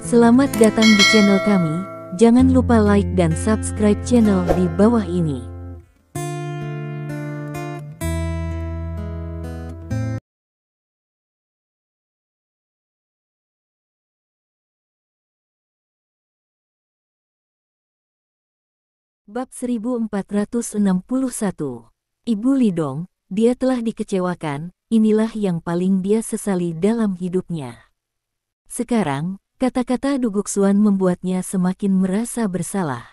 Selamat datang di channel kami, jangan lupa like dan subscribe channel di bawah ini. Bab 1461. Ibu Lidong, dia telah dikecewakan, inilah yang paling dia sesali dalam hidupnya. Sekarang, kata-kata Duguk Suan membuatnya semakin merasa bersalah.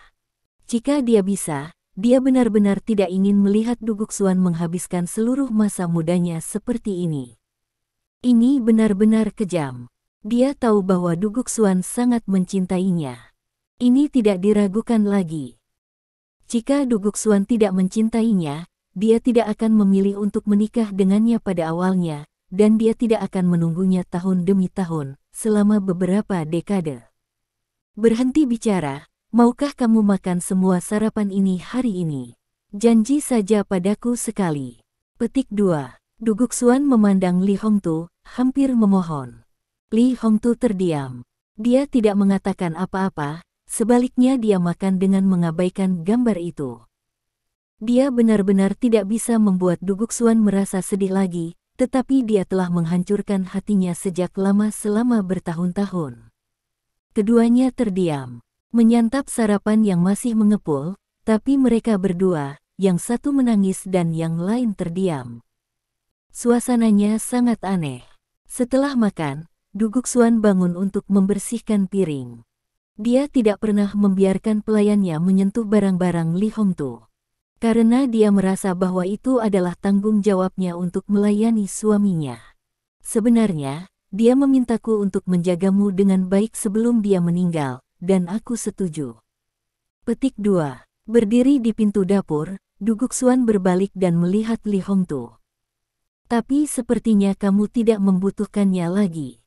Jika dia bisa, dia benar-benar tidak ingin melihat Duguk Suan menghabiskan seluruh masa mudanya seperti ini. Ini benar-benar kejam. Dia tahu bahwa Duguk Suan sangat mencintainya. Ini tidak diragukan lagi. Jika Duguk Suan tidak mencintainya, dia tidak akan memilih untuk menikah dengannya pada awalnya, dan dia tidak akan menunggunya tahun demi tahun, selama beberapa dekade. Berhenti bicara, maukah kamu makan semua sarapan ini hari ini? Janji saja padaku sekali. Petik 2. Duguk Suan memandang Li Hongtu, hampir memohon. Li Hongtu terdiam. Dia tidak mengatakan apa-apa. Sebaliknya dia makan dengan mengabaikan gambar itu. Dia benar-benar tidak bisa membuat Duguk Suan merasa sedih lagi, tetapi dia telah menghancurkan hatinya sejak lama selama bertahun-tahun. Keduanya terdiam, menyantap sarapan yang masih mengepul, tapi mereka berdua, yang satu menangis dan yang lain terdiam. Suasananya sangat aneh. Setelah makan, Duguk Suan bangun untuk membersihkan piring. Dia tidak pernah membiarkan pelayannya menyentuh barang-barang Li Hongtu. Karena dia merasa bahwa itu adalah tanggung jawabnya untuk melayani suaminya. Sebenarnya, dia memintaku untuk menjagamu dengan baik sebelum dia meninggal, dan aku setuju. Petik 2. Berdiri di pintu dapur, Duguk Suan berbalik dan melihat Li Hongtu. Tapi sepertinya kamu tidak membutuhkannya lagi.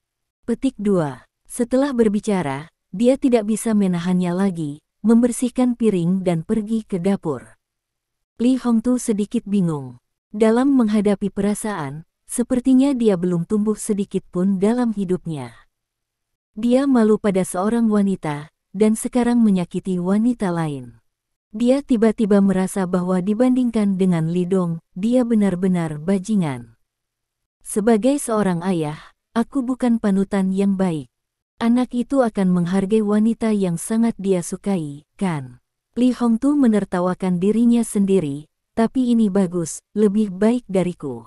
Petik 2. Setelah berbicara, dia tidak bisa menahannya lagi, membersihkan piring dan pergi ke dapur. Li Hongtu sedikit bingung. Dalam menghadapi perasaan, sepertinya dia belum tumbuh sedikit pun dalam hidupnya. Dia malu pada seorang wanita, dan sekarang menyakiti wanita lain. Dia tiba-tiba merasa bahwa dibandingkan dengan Li Dong, dia benar-benar bajingan. Sebagai seorang ayah, aku bukan panutan yang baik. Anak itu akan menghargai wanita yang sangat dia sukai, kan? Li Hongtu menertawakan dirinya sendiri, tapi ini bagus, lebih baik dariku.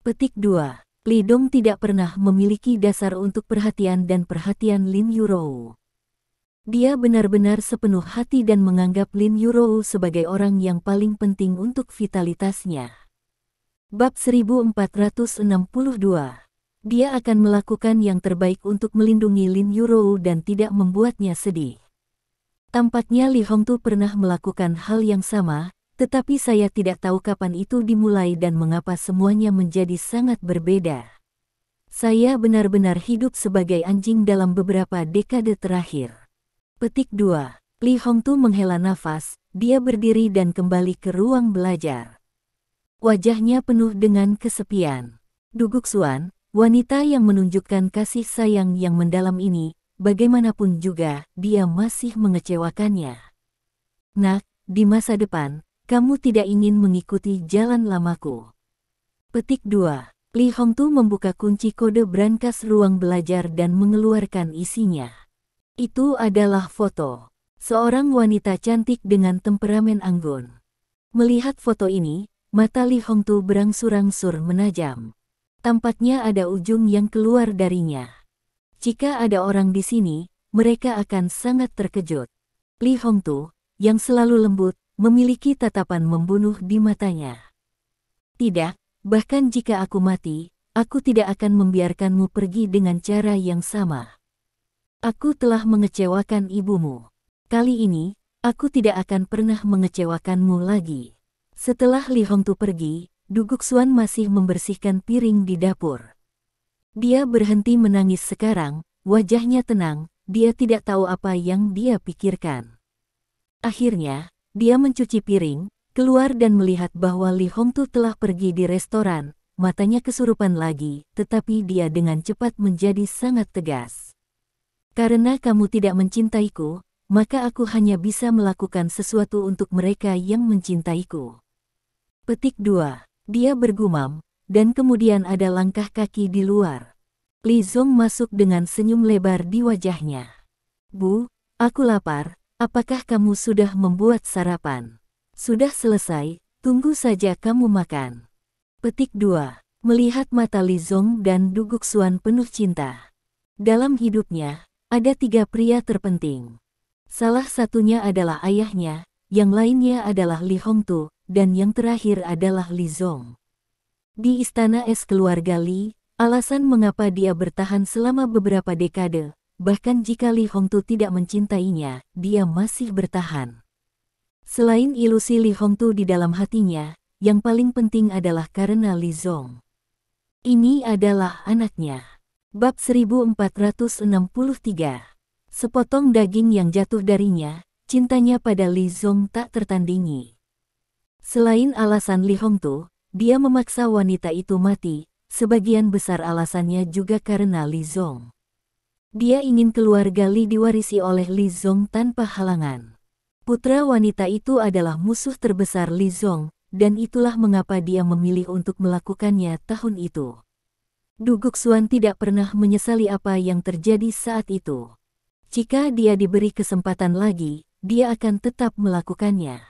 Petik 2. Li Dong tidak pernah memiliki dasar untuk perhatian dan perhatian Lin Yurou. Dia benar-benar sepenuh hati dan menganggap Lin Yurou sebagai orang yang paling penting untuk vitalitasnya. Bab 1462. Dia akan melakukan yang terbaik untuk melindungi Lin Yurou dan tidak membuatnya sedih. Tampaknya Li Hongtu pernah melakukan hal yang sama, tetapi saya tidak tahu kapan itu dimulai dan mengapa semuanya menjadi sangat berbeda. Saya benar-benar hidup sebagai anjing dalam beberapa dekade terakhir. Petik 2. Li Hongtu menghela nafas, dia berdiri dan kembali ke ruang belajar. Wajahnya penuh dengan kesepian. Duguk Suan, wanita yang menunjukkan kasih sayang yang mendalam ini, bagaimanapun juga, dia masih mengecewakannya. Nak, di masa depan, kamu tidak ingin mengikuti jalan lamaku. Petik 2. Li Hongtu membuka kunci kode brankas ruang belajar dan mengeluarkan isinya. Itu adalah foto seorang wanita cantik dengan temperamen anggun. Melihat foto ini, mata Li Hongtu berangsur-angsur menajam. Tampaknya ada ujung yang keluar darinya. Jika ada orang di sini, mereka akan sangat terkejut. Li Hongtu, yang selalu lembut, memiliki tatapan membunuh di matanya. Tidak, bahkan jika aku mati, aku tidak akan membiarkanmu pergi dengan cara yang sama. Aku telah mengecewakan ibumu. Kali ini, aku tidak akan pernah mengecewakanmu lagi. Setelah Li Hongtu pergi, Duguk Suan masih membersihkan piring di dapur. Dia berhenti menangis sekarang, wajahnya tenang, dia tidak tahu apa yang dia pikirkan. Akhirnya, dia mencuci piring, keluar dan melihat bahwa Li Hongtu telah pergi di restoran, matanya kesurupan lagi, tetapi dia dengan cepat menjadi sangat tegas. Karena kamu tidak mencintaiku, maka aku hanya bisa melakukan sesuatu untuk mereka yang mencintaiku. Petik 2. Dia bergumam, dan kemudian ada langkah kaki di luar. Li Zong masuk dengan senyum lebar di wajahnya. Bu, aku lapar, apakah kamu sudah membuat sarapan? Sudah selesai, tunggu saja kamu makan. Petik 2. Melihat mata Li Zong dan Du Guxuan penuh cinta. Dalam hidupnya, ada 3 pria terpenting. Salah satunya adalah ayahnya, yang lainnya adalah Li Hongtu, dan yang terakhir adalah Li Zong. Di istana es keluarga Li, alasan mengapa dia bertahan selama beberapa dekade, bahkan jika Li Hongtu tidak mencintainya, dia masih bertahan. Selain ilusi Li Hongtu di dalam hatinya, yang paling penting adalah karena Li Zong. Ini adalah anaknya. Bab 1463. Sepotong daging yang jatuh darinya, cintanya pada Li Zong tak tertandingi. Selain alasan Li Hongtu, dia memaksa wanita itu mati, sebagian besar alasannya juga karena Li Zong. Dia ingin keluarga Li diwarisi oleh Li Zong tanpa halangan. Putra wanita itu adalah musuh terbesar Li Zong, dan itulah mengapa dia memilih untuk melakukannya tahun itu. Du Guxuan tidak pernah menyesali apa yang terjadi saat itu. Jika dia diberi kesempatan lagi, dia akan tetap melakukannya.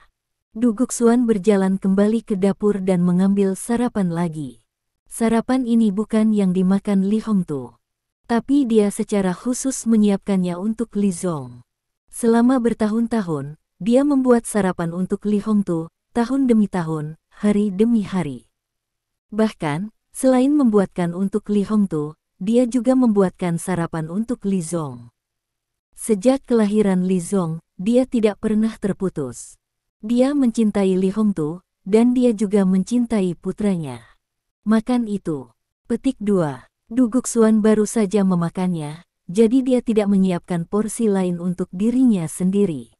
Du Guxuan berjalan kembali ke dapur dan mengambil sarapan lagi. Sarapan ini bukan yang dimakan Li Hongtu, tapi dia secara khusus menyiapkannya untuk Li Zong. Selama bertahun-tahun, dia membuat sarapan untuk Li Hongtu, tahun demi tahun, hari demi hari. Bahkan, selain membuatkan untuk Li Hongtu, dia juga membuatkan sarapan untuk Li Zong. Sejak kelahiran Li Zong, dia tidak pernah terputus. Dia mencintai Li Hongtu, dan dia juga mencintai putranya. Makan itu. Petik 2. Du Guxuan baru saja memakannya, jadi dia tidak menyiapkan porsi lain untuk dirinya sendiri.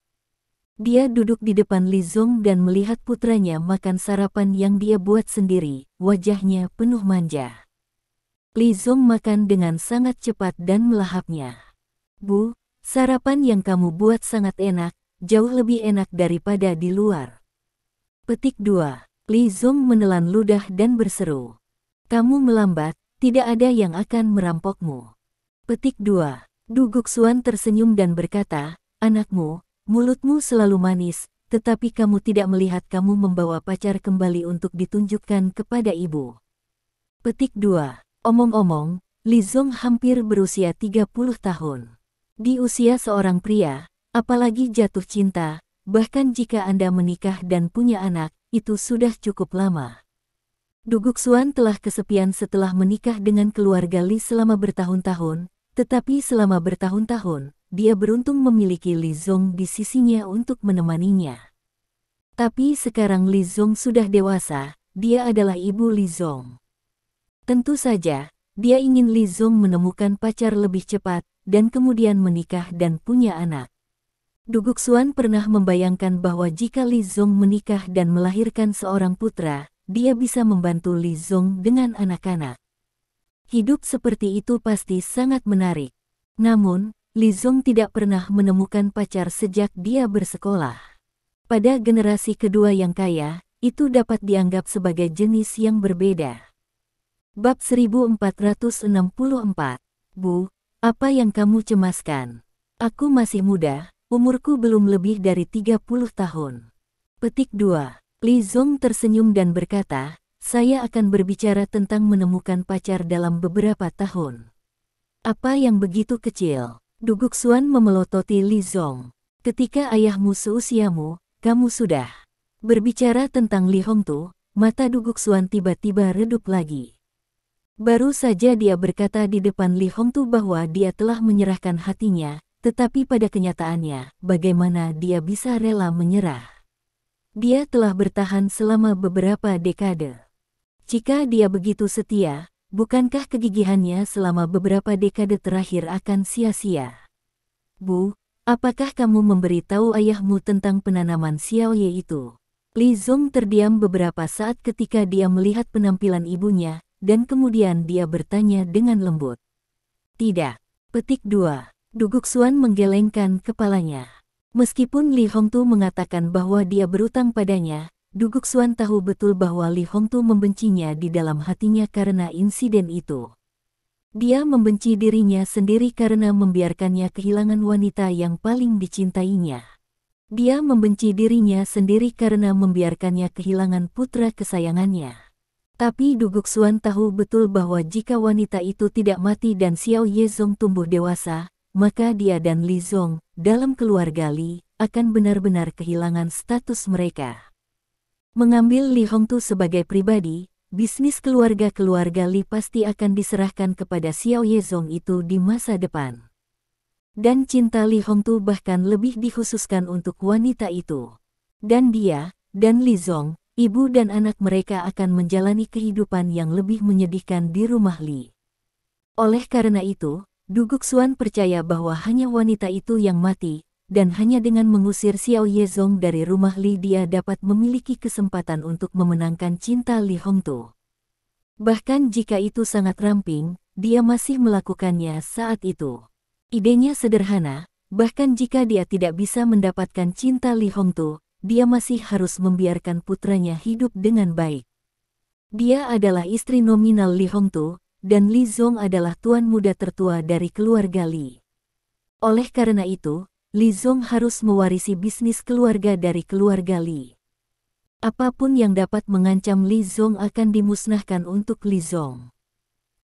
Dia duduk di depan Li Zong dan melihat putranya makan sarapan yang dia buat sendiri, wajahnya penuh manja. Li Zong makan dengan sangat cepat dan melahapnya. Bu, sarapan yang kamu buat sangat enak, jauh lebih enak daripada di luar. Petik 2. Li Zong menelan ludah dan berseru. Kamu melambat, tidak ada yang akan merampokmu. Petik 2. Du Guxuan tersenyum dan berkata, anakmu, mulutmu selalu manis, tetapi kamu tidak melihat kamu membawa pacar kembali untuk ditunjukkan kepada ibu. Petik 2. Omong-omong, Li Zong hampir berusia 30 tahun. Di usia seorang pria, apalagi jatuh cinta, bahkan jika Anda menikah dan punya anak, itu sudah cukup lama. Du Guxuan telah kesepian setelah menikah dengan keluarga Li selama bertahun-tahun, tetapi selama bertahun-tahun, dia beruntung memiliki Li Zong di sisinya untuk menemaninya. Tapi sekarang Li Zong sudah dewasa, dia adalah ibu Li Zong. Tentu saja, dia ingin Li Zong menemukan pacar lebih cepat, dan kemudian menikah dan punya anak. Du Guxuan pernah membayangkan bahwa jika Li Zong menikah dan melahirkan seorang putra, dia bisa membantu Li Zong dengan anak-anak. Hidup seperti itu pasti sangat menarik. Namun, Li Zong tidak pernah menemukan pacar sejak dia bersekolah. Pada generasi kedua yang kaya, itu dapat dianggap sebagai jenis yang berbeda. Bab 1464. Bu, apa yang kamu cemaskan? Aku masih muda, umurku belum lebih dari 30 tahun. Petik 2. Li Zong tersenyum dan berkata, saya akan berbicara tentang menemukan pacar dalam beberapa tahun. Apa yang begitu kecil? Du Guxuan memelototi Li Zong. Ketika ayahmu seusiamu, kamu sudah berbicara tentang Li Hongtu, mata Du Guxuan tiba-tiba redup lagi. Baru saja dia berkata di depan Li Hongtu bahwa dia telah menyerahkan hatinya, tetapi pada kenyataannya, bagaimana dia bisa rela menyerah? Dia telah bertahan selama beberapa dekade. Jika dia begitu setia, bukankah kegigihannya selama beberapa dekade terakhir akan sia-sia? Bu, apakah kamu memberitahu ayahmu tentang penanaman Xiaoye itu? Li Zong terdiam beberapa saat ketika dia melihat penampilan ibunya, dan kemudian dia bertanya dengan lembut. Tidak. Petik 2. Duguk Xuan menggelengkan kepalanya. Meskipun Li Hongtu mengatakan bahwa dia berutang padanya, Duguk Xuan tahu betul bahwa Li Hongtu membencinya di dalam hatinya karena insiden itu. Dia membenci dirinya sendiri karena membiarkannya kehilangan wanita yang paling dicintainya. Dia membenci dirinya sendiri karena membiarkannya kehilangan putra kesayangannya. Tapi Duguk Xuan tahu betul bahwa jika wanita itu tidak mati dan Xiao Yezong tumbuh dewasa, maka dia dan Li Zong, dalam keluarga Li, akan benar-benar kehilangan status mereka. Mengambil Li Hongtu sebagai pribadi, bisnis keluarga Li pasti akan diserahkan kepada Xiao Yezong itu di masa depan. Dan cinta Li Hongtu bahkan lebih dikhususkan untuk wanita itu. Dan dia, dan Li Zong, ibu dan anak mereka akan menjalani kehidupan yang lebih menyedihkan di rumah Li. Oleh karena itu, Duguk Xuan percaya bahwa hanya wanita itu yang mati, dan hanya dengan mengusir Xiao Yezong dari rumah Li dia dapat memiliki kesempatan untuk memenangkan cinta Li Hongtu. Bahkan jika itu sangat ramping, dia masih melakukannya saat itu. Idenya sederhana, bahkan jika dia tidak bisa mendapatkan cinta Li Hongtu, dia masih harus membiarkan putranya hidup dengan baik. Dia adalah istri nominal Li Hongtu, dan Li Zong adalah tuan muda tertua dari keluarga Li. Oleh karena itu, Li Zong harus mewarisi bisnis keluarga dari keluarga Li. Apapun yang dapat mengancam Li Zong akan dimusnahkan untuk Li Zong.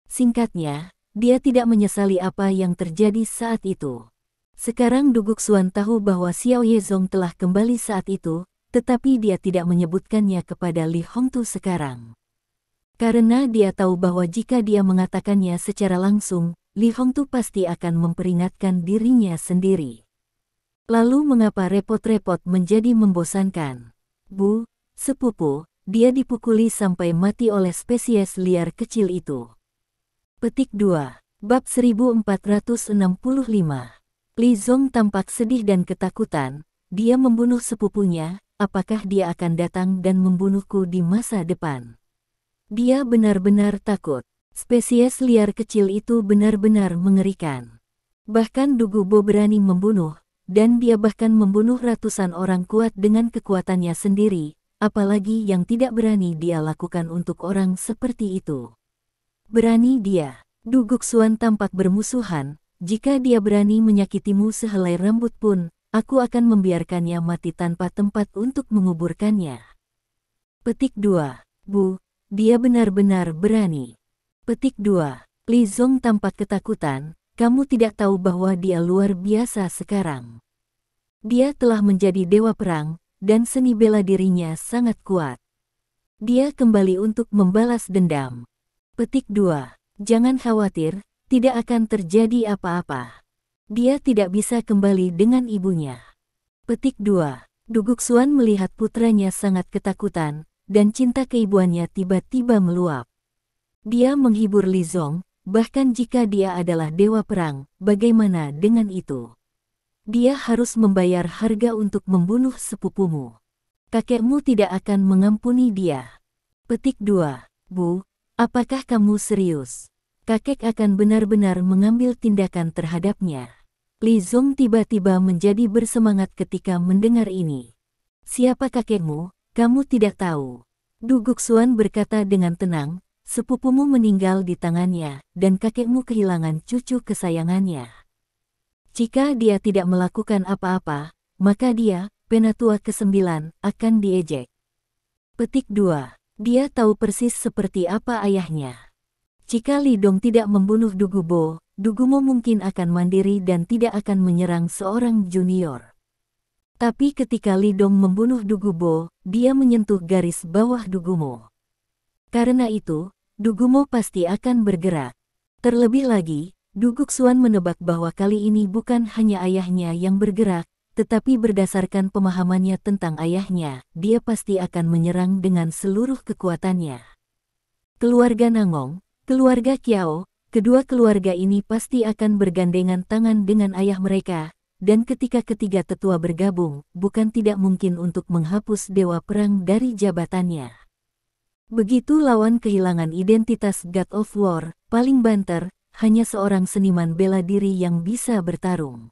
Singkatnya, dia tidak menyesali apa yang terjadi saat itu. Sekarang Duguk Xuan tahu bahwa Xiao Yezong telah kembali saat itu, tetapi dia tidak menyebutkannya kepada Li Hongtu sekarang. Karena dia tahu bahwa jika dia mengatakannya secara langsung, Li Hongtu pasti akan memperingatkan dirinya sendiri. Lalu mengapa repot-repot menjadi membosankan? Bu, sepupu, dia dipukuli sampai mati oleh spesies liar kecil itu. Petik 2. Bab 1465. Li Zong tampak sedih dan ketakutan. Dia membunuh sepupunya, apakah dia akan datang dan membunuhku di masa depan? Dia benar-benar takut. Spesies liar kecil itu benar-benar mengerikan. Bahkan Dugu Bo berani membunuh, dan dia bahkan membunuh ratusan orang kuat dengan kekuatannya sendiri, apalagi yang tidak berani dia lakukan untuk orang seperti itu. Berani dia. Duguk Xuan tampak bermusuhan, jika dia berani menyakitimu sehelai rambut pun, aku akan membiarkannya mati tanpa tempat untuk menguburkannya. Petik 2. Bu, dia benar-benar berani. Petik 2. Li Zong tampak ketakutan, kamu tidak tahu bahwa dia luar biasa sekarang. Dia telah menjadi dewa perang, dan seni bela dirinya sangat kuat. Dia kembali untuk membalas dendam. Petik 2. Jangan khawatir, tidak akan terjadi apa-apa. Dia tidak bisa kembali dengan ibunya. Petik 2. Duguk Xuan melihat putranya sangat ketakutan, dan cinta keibuannya tiba-tiba meluap. Dia menghibur Li Zong, bahkan jika dia adalah dewa perang, bagaimana dengan itu? Dia harus membayar harga untuk membunuh sepupumu. Kakekmu tidak akan mengampuni dia. Petik 2. Bu, apakah kamu serius? Kakek akan benar-benar mengambil tindakan terhadapnya. Li Zong tiba-tiba menjadi bersemangat ketika mendengar ini. Siapa kakekmu? Kamu tidak tahu. Duguk Xuan berkata dengan tenang, sepupumu meninggal di tangannya, dan kakekmu kehilangan cucu kesayangannya. Jika dia tidak melakukan apa-apa, maka dia, penatua ke-9, akan diejek. Petik 2. Dia tahu persis seperti apa ayahnya. Jika Li Dong tidak membunuh Dugu Bo, Dugu Mo mungkin akan mandiri dan tidak akan menyerang seorang junior. Tapi ketika Li Dong membunuh Dugu Bo, dia menyentuh garis bawah Dugu Mo. Karena itu, Dugu Mo pasti akan bergerak. Terlebih lagi, Duguk Xuan menebak bahwa kali ini bukan hanya ayahnya yang bergerak, tetapi berdasarkan pemahamannya tentang ayahnya, dia pasti akan menyerang dengan seluruh kekuatannya. Keluarga Nangong, keluarga Kiao, kedua keluarga ini pasti akan bergandengan tangan dengan ayah mereka, dan ketika ketiga tetua bergabung, bukan tidak mungkin untuk menghapus dewa perang dari jabatannya. Begitu lawan kehilangan identitas God of War, paling banter, hanya seorang seniman bela diri yang bisa bertarung.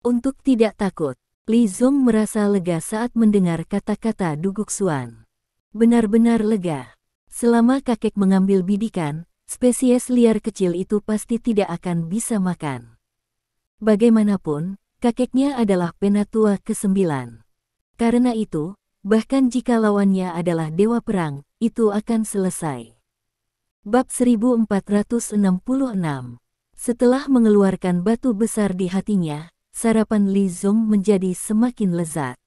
Untuk tidak takut, Li Zong merasa lega saat mendengar kata-kata Duguk Xuan. Benar-benar lega. Selama kakek mengambil bidikan, spesies liar kecil itu pasti tidak akan bisa makan. Bagaimanapun, kakeknya adalah penatua ke-9. Karena itu, bahkan jika lawannya adalah dewa perang, itu akan selesai. Bab 1466. Setelah mengeluarkan batu besar di hatinya, sarapan Li Zong menjadi semakin lezat.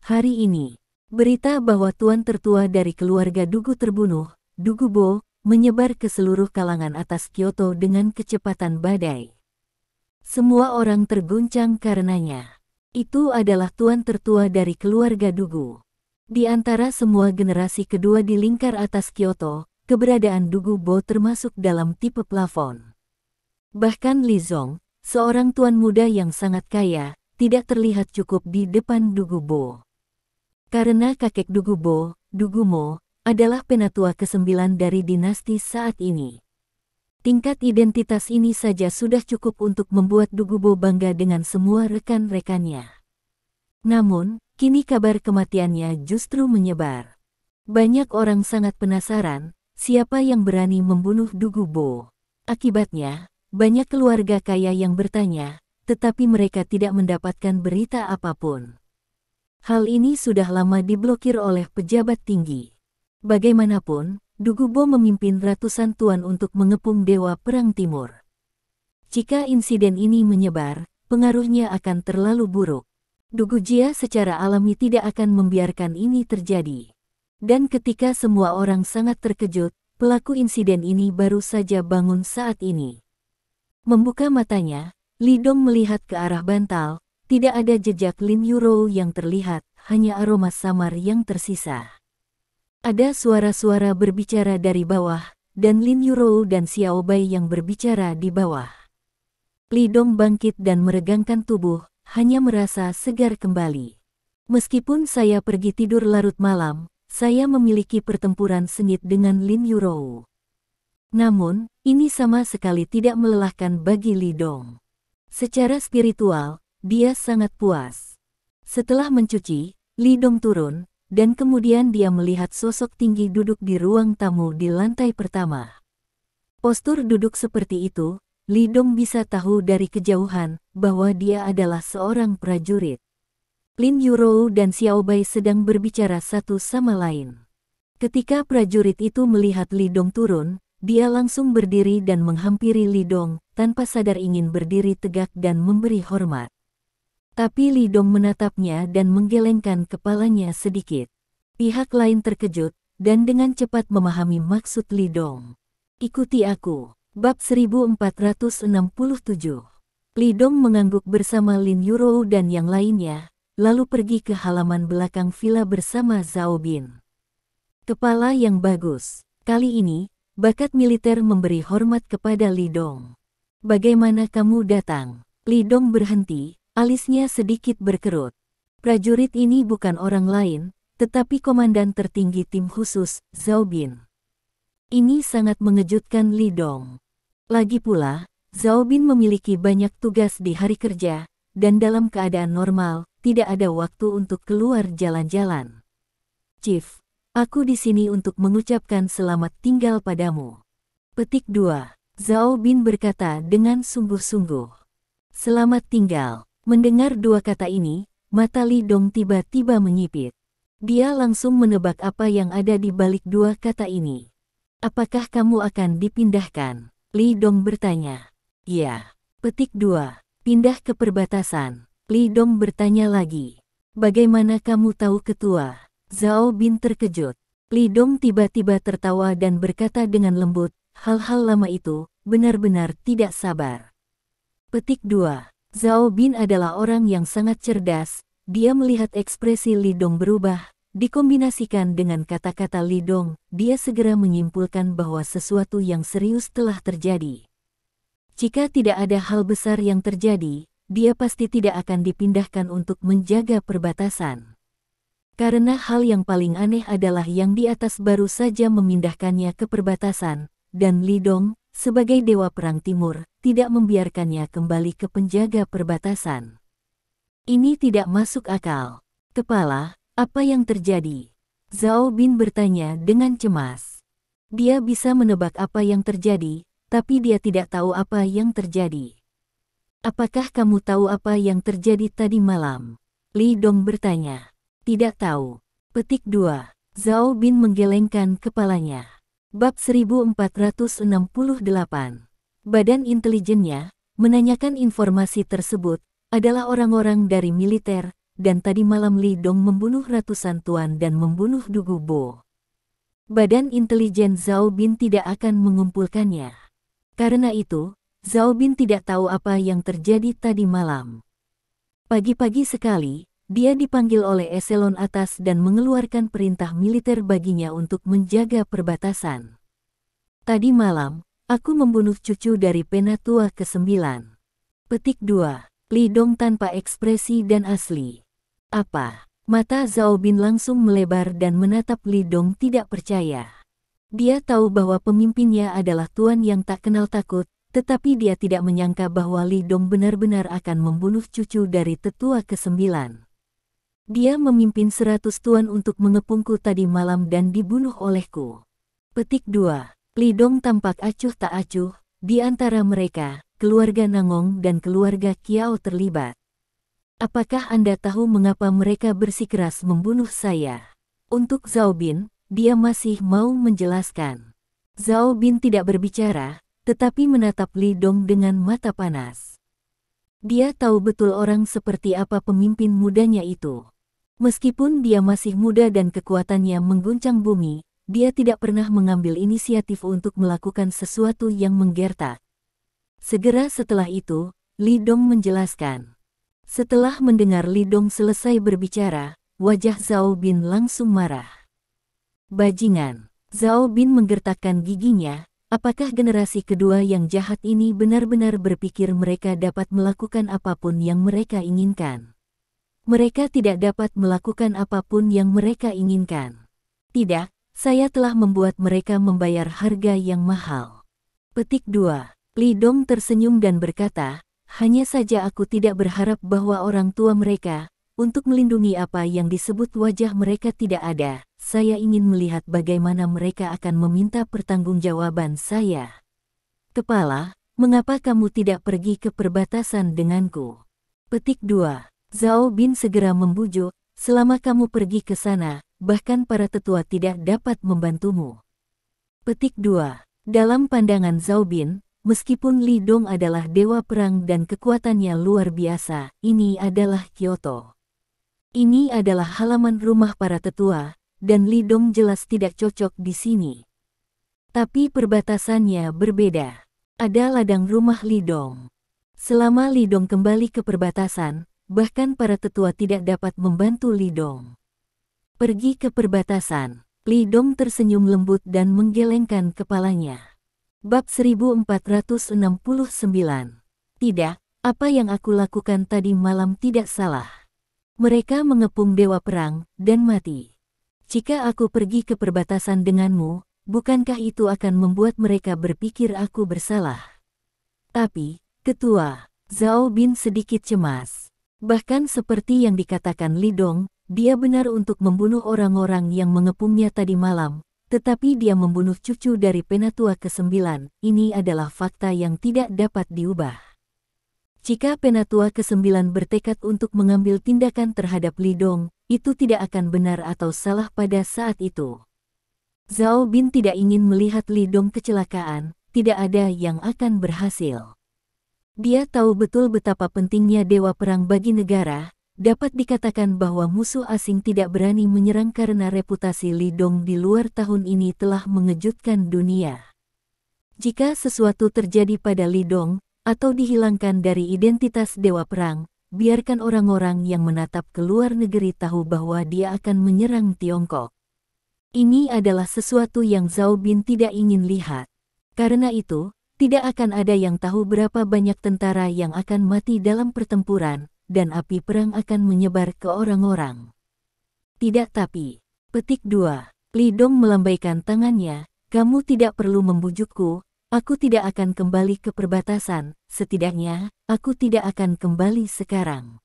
Hari ini, berita bahwa tuan tertua dari keluarga Dugu terbunuh, Dugu Bo, menyebar ke seluruh kalangan atas Kyoto dengan kecepatan badai. Semua orang terguncang karenanya. Itu adalah tuan tertua dari keluarga Dugu. Di antara semua generasi kedua di lingkar atas Kyoto, keberadaan Dugu Bo termasuk dalam tipe plafon. Bahkan Li Zong, seorang tuan muda yang sangat kaya, tidak terlihat cukup di depan Dugu Bo. Karena kakek Dugu Bo, Dugu Mo, adalah penatua ke-9 dari dinasti saat ini. Tingkat identitas ini saja sudah cukup untuk membuat Dugu Bo bangga dengan semua rekan-rekannya. Namun, kini kabar kematiannya justru menyebar. Banyak orang sangat penasaran, siapa yang berani membunuh Dugu Bo. Akibatnya, banyak keluarga kaya yang bertanya, tetapi mereka tidak mendapatkan berita apapun. Hal ini sudah lama diblokir oleh pejabat tinggi. Bagaimanapun, Dugu Bo memimpin ratusan tuan untuk mengepung Dewa Perang Timur. Jika insiden ini menyebar, pengaruhnya akan terlalu buruk. Dugu Jia secara alami tidak akan membiarkan ini terjadi. Dan ketika semua orang sangat terkejut, pelaku insiden ini baru saja bangun saat ini. Membuka matanya, Li Dong melihat ke arah bantal, tidak ada jejak Lin Yurou yang terlihat, hanya aroma samar yang tersisa. Ada suara-suara berbicara dari bawah, dan Lin Yurou dan Xiao Bai yang berbicara di bawah. Li Dong bangkit dan meregangkan tubuh, hanya merasa segar kembali. Meskipun saya pergi tidur larut malam, saya memiliki pertempuran sengit dengan Lin Yurou. Namun, ini sama sekali tidak melelahkan bagi Li Dong. Secara spiritual, dia sangat puas. Setelah mencuci, Li Dong turun, dan kemudian dia melihat sosok tinggi duduk di ruang tamu di lantai pertama. Postur duduk seperti itu, Li Dong bisa tahu dari kejauhan bahwa dia adalah seorang prajurit. Lin Yurou dan Xiao Bai sedang berbicara satu sama lain. Ketika prajurit itu melihat Li Dong turun, dia langsung berdiri dan menghampiri Li Dong, tanpa sadar ingin berdiri tegak dan memberi hormat. Tapi Li Dong menatapnya dan menggelengkan kepalanya sedikit. Pihak lain terkejut, dan dengan cepat memahami maksud Li Dong. Ikuti aku. Bab 1467. Li Dong mengangguk bersama Lin Yurou dan yang lainnya, lalu pergi ke halaman belakang villa bersama Zhao Bin. Kepala yang bagus. Kali ini, bakat militer memberi hormat kepada Li Dong. Bagaimana kamu datang? Li Dong berhenti, alisnya sedikit berkerut. Prajurit ini bukan orang lain, tetapi komandan tertinggi tim khusus, Zhao Bin. Ini sangat mengejutkan Li Dong. Lagi pula, Zhao Bin memiliki banyak tugas di hari kerja, dan dalam keadaan normal, tidak ada waktu untuk keluar jalan-jalan. Chief, aku di sini untuk mengucapkan selamat tinggal padamu. Petik 2. Zhao Bin berkata dengan sungguh-sungguh. Selamat tinggal. Mendengar dua kata ini, mata Li Dong tiba-tiba menyipit. Dia langsung menebak apa yang ada di balik dua kata ini. Apakah kamu akan dipindahkan? Li Dong bertanya. Ya. Petik 2. Pindah ke perbatasan. Li Dong bertanya lagi. Bagaimana kamu tahu ketua? Zhao Bin terkejut. Li Dong tiba-tiba tertawa dan berkata dengan lembut, hal-hal lama itu, benar-benar tidak sabar. Petik 2. Zhao Bin adalah orang yang sangat cerdas, dia melihat ekspresi Li Dong berubah, dikombinasikan dengan kata-kata Li Dong, dia segera menyimpulkan bahwa sesuatu yang serius telah terjadi. Jika tidak ada hal besar yang terjadi, dia pasti tidak akan dipindahkan untuk menjaga perbatasan. Karena hal yang paling aneh adalah yang di atas baru saja memindahkannya ke perbatasan, dan Li Dong, sebagai Dewa Perang Timur, tidak membiarkannya kembali ke penjaga perbatasan. Ini tidak masuk akal. Kepala, apa yang terjadi? Zhao Bin bertanya dengan cemas. Dia bisa menebak apa yang terjadi, tapi dia tidak tahu apa yang terjadi. Apakah kamu tahu apa yang terjadi tadi malam? Li Dong bertanya. Tidak tahu. Petik 2. Zhao Bin menggelengkan kepalanya. Bab 1468. Badan intelijennya menanyakan informasi tersebut adalah orang-orang dari militer, dan tadi malam Li Dong membunuh ratusan tuan dan membunuh Dugu Bo. Badan intelijen Zhao Bin tidak akan mengumpulkannya. Karena itu, Zhao Bin tidak tahu apa yang terjadi tadi malam. Pagi-pagi sekali, dia dipanggil oleh eselon atas dan mengeluarkan perintah militer baginya untuk menjaga perbatasan. Tadi malam, aku membunuh cucu dari Penatua ke-9. Petik 2. Li Dong tanpa ekspresi dan asli. Apa? Mata Zhao Bin langsung melebar dan menatap Li Dong tidak percaya. Dia tahu bahwa pemimpinnya adalah tuan yang tak kenal takut, tetapi dia tidak menyangka bahwa Li Dong benar-benar akan membunuh cucu dari tetua ke-9. Dia memimpin 100 tuan untuk mengepungku tadi malam dan dibunuh olehku. Petik 2. Li Dong tampak acuh tak acuh, di antara mereka, keluarga Nangong dan keluarga Kiao terlibat. Apakah Anda tahu mengapa mereka bersikeras membunuh saya? Untuk Zhao Bin, dia masih mau menjelaskan. Zhao Bin tidak berbicara, tetapi menatap Li Dong dengan mata panas. Dia tahu betul orang seperti apa pemimpin mudanya itu. Meskipun dia masih muda dan kekuatannya mengguncang bumi, dia tidak pernah mengambil inisiatif untuk melakukan sesuatu yang menggertak. Segera setelah itu, Li Dong menjelaskan. Setelah mendengar Li Dong selesai berbicara, wajah Zhao Bin langsung marah. Bajingan! Zhao Bin menggertakkan giginya. Apakah generasi kedua yang jahat ini benar-benar berpikir mereka dapat melakukan apapun yang mereka inginkan? Mereka tidak dapat melakukan apapun yang mereka inginkan. Tidak, saya telah membuat mereka membayar harga yang mahal. Petik 2. Li Dong tersenyum dan berkata, hanya saja aku tidak berharap bahwa orang tua mereka, untuk melindungi apa yang disebut wajah mereka tidak ada. Saya ingin melihat bagaimana mereka akan meminta pertanggungjawaban saya. Kepala, mengapa kamu tidak pergi ke perbatasan denganku? Petik 2. Zhao Bin segera membujuk, selama kamu pergi ke sana, bahkan para tetua tidak dapat membantumu. Petik 2. Dalam pandangan Zhao Bin, meskipun Li Dong adalah dewa perang dan kekuatannya luar biasa, ini adalah Kyoto. Ini adalah halaman rumah para tetua, dan Li Dong jelas tidak cocok di sini. Tapi perbatasannya berbeda. Ada ladang rumah Li Dong. Selama Li Dong kembali ke perbatasan, bahkan para tetua tidak dapat membantu Li Dong. Pergi ke perbatasan. Li Dong tersenyum lembut dan menggelengkan kepalanya. Bab 1469. Tidak, apa yang aku lakukan tadi malam tidak salah. Mereka mengepung dewa perang dan mati. Jika aku pergi ke perbatasan denganmu, bukankah itu akan membuat mereka berpikir aku bersalah? Tapi, ketua, Zhao Bin sedikit cemas. Bahkan seperti yang dikatakan Li Dong, dia benar untuk membunuh orang-orang yang mengepungnya tadi malam, tetapi dia membunuh cucu dari Penatua ke-9. Ini adalah fakta yang tidak dapat diubah. Jika Penatua ke-9 bertekad untuk mengambil tindakan terhadap Li Dong, itu tidak akan benar atau salah pada saat itu. Zhao Bin tidak ingin melihat Li Dong kecelakaan, tidak ada yang akan berhasil. Dia tahu betul betapa pentingnya dewa perang bagi negara. Dapat dikatakan bahwa musuh asing tidak berani menyerang karena reputasi Li Dong di luar tahun ini telah mengejutkan dunia. Jika sesuatu terjadi pada Li Dong, atau dihilangkan dari identitas dewa perang, biarkan orang-orang yang menatap ke luar negeri tahu bahwa dia akan menyerang Tiongkok. Ini adalah sesuatu yang Zhao Bin tidak ingin lihat. Karena itu, tidak akan ada yang tahu berapa banyak tentara yang akan mati dalam pertempuran, dan api perang akan menyebar ke orang-orang. Tidak tapi. Petik 2. Li Dong melambaikan tangannya, kamu tidak perlu membujukku, Aku tidak akan kembali ke perbatasan, setidaknya, aku tidak akan kembali sekarang.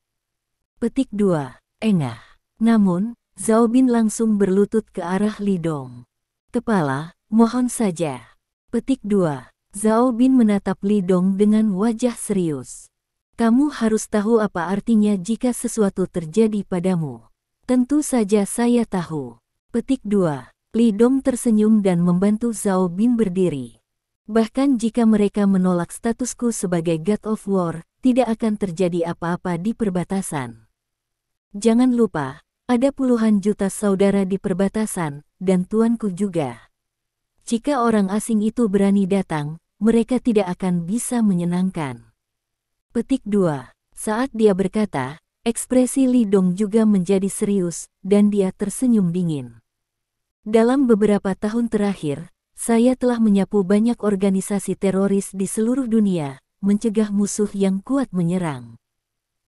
Petik 2. Engah. Namun, Zhao Bin langsung berlutut ke arah Li Dong. Kepala, mohon saja. Petik 2. Zhao Bin menatap Li Dong dengan wajah serius. Kamu harus tahu apa artinya jika sesuatu terjadi padamu. Tentu saja saya tahu. Petik 2. Li Dong tersenyum dan membantu Zhao Bin berdiri. Bahkan jika mereka menolak statusku sebagai God of War, tidak akan terjadi apa-apa di perbatasan. Jangan lupa, ada puluhan juta saudara di perbatasan, dan tuanku juga. Jika orang asing itu berani datang, mereka tidak akan bisa menyenangkan. Petik 2. Saat dia berkata, ekspresi Li Dong juga menjadi serius, dan dia tersenyum dingin. Dalam beberapa tahun terakhir, saya telah menyapu banyak organisasi teroris di seluruh dunia, mencegah musuh yang kuat menyerang.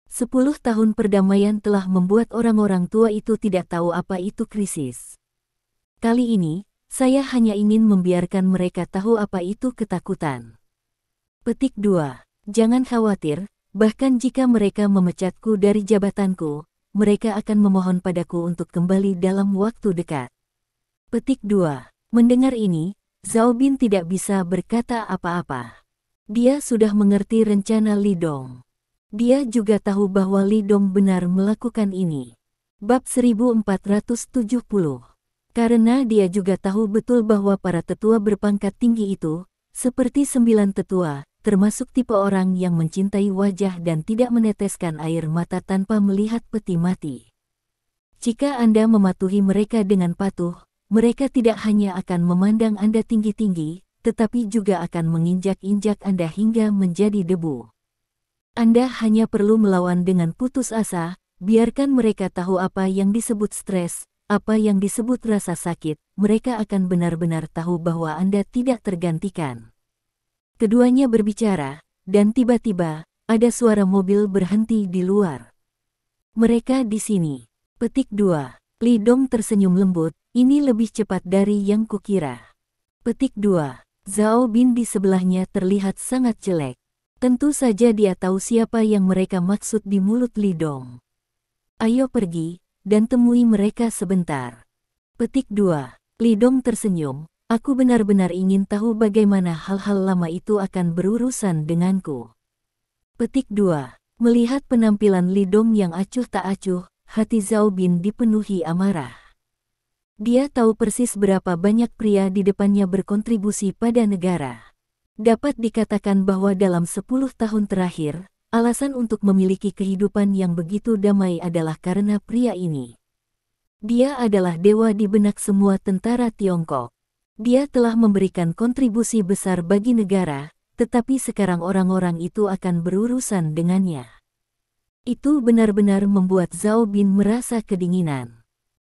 10 tahun perdamaian telah membuat orang-orang tua itu tidak tahu apa itu krisis. Kali ini, saya hanya ingin membiarkan mereka tahu apa itu ketakutan. Petik 2. Jangan khawatir, bahkan jika mereka memecatku dari jabatanku, mereka akan memohon padaku untuk kembali dalam waktu dekat. Petik 2. Mendengar ini, Zhao Bin tidak bisa berkata apa-apa. Dia sudah mengerti rencana Li Dong. Dia juga tahu bahwa Li Dong benar melakukan ini. Bab 1470. Karena dia juga tahu betul bahwa para tetua berpangkat tinggi itu, seperti 9 tetua, termasuk tipe orang yang mencintai wajah dan tidak meneteskan air mata tanpa melihat peti mati. Jika Anda mematuhi mereka dengan patuh, mereka tidak hanya akan memandang Anda tinggi-tinggi, tetapi juga akan menginjak-injak Anda hingga menjadi debu. Anda hanya perlu melawan dengan putus asa, biarkan mereka tahu apa yang disebut stres, apa yang disebut rasa sakit, mereka akan benar-benar tahu bahwa Anda tidak tergantikan. Keduanya berbicara, dan tiba-tiba, ada suara mobil berhenti di luar. Mereka di sini. Petik 2. Li Dong tersenyum lembut, ini lebih cepat dari yang kukira. Petik 2. Zhao Bin di sebelahnya terlihat sangat jelek. Tentu saja dia tahu siapa yang mereka maksud di mulut Li Dong. Ayo pergi, dan temui mereka sebentar. Petik 2. Li Dong tersenyum, aku benar-benar ingin tahu bagaimana hal-hal lama itu akan berurusan denganku. Petik 2. Melihat penampilan Li Dong yang acuh tak acuh, hati Zhao Bin dipenuhi amarah. Dia tahu persis berapa banyak pria di depannya berkontribusi pada negara. Dapat dikatakan bahwa dalam 10 tahun terakhir, alasan untuk memiliki kehidupan yang begitu damai adalah karena pria ini. Dia adalah dewa di benak semua tentara Tiongkok. Dia telah memberikan kontribusi besar bagi negara, tetapi sekarang orang-orang itu akan berurusan dengannya. Itu benar-benar membuat Zhao Bin merasa kedinginan.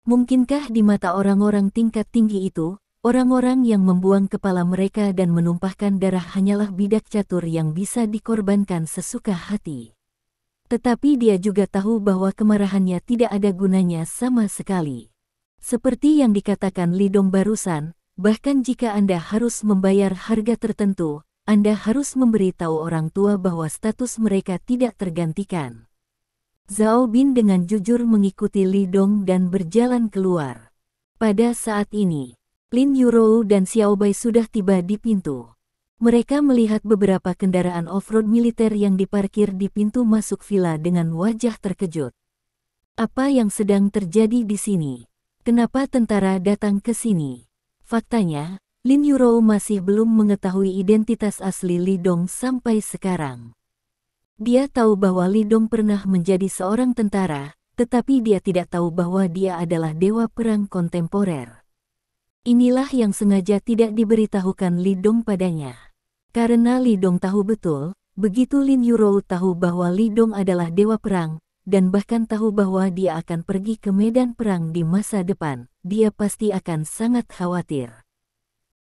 Mungkinkah di mata orang-orang tingkat tinggi itu, orang-orang yang membuang kepala mereka dan menumpahkan darah hanyalah bidak catur yang bisa dikorbankan sesuka hati? Tetapi dia juga tahu bahwa kemarahannya tidak ada gunanya sama sekali. Seperti yang dikatakan Li Dong barusan, bahkan jika Anda harus membayar harga tertentu, Anda harus memberitahu orang tua bahwa status mereka tidak tergantikan. Zhao Bin dengan jujur mengikuti Li Dong dan berjalan keluar. Pada saat ini, Lin Yurou dan Xiao Bai sudah tiba di pintu. Mereka melihat beberapa kendaraan off-road militer yang diparkir di pintu masuk villa dengan wajah terkejut. Apa yang sedang terjadi di sini? Kenapa tentara datang ke sini? Faktanya, Lin Yurou masih belum mengetahui identitas asli Li Dong sampai sekarang. Dia tahu bahwa Li Dong pernah menjadi seorang tentara, tetapi dia tidak tahu bahwa dia adalah dewa perang kontemporer. Inilah yang sengaja tidak diberitahukan Li Dong padanya. Karena Li Dong tahu betul, begitu Lin Yurou tahu bahwa Li Dong adalah dewa perang, dan bahkan tahu bahwa dia akan pergi ke medan perang di masa depan, dia pasti akan sangat khawatir.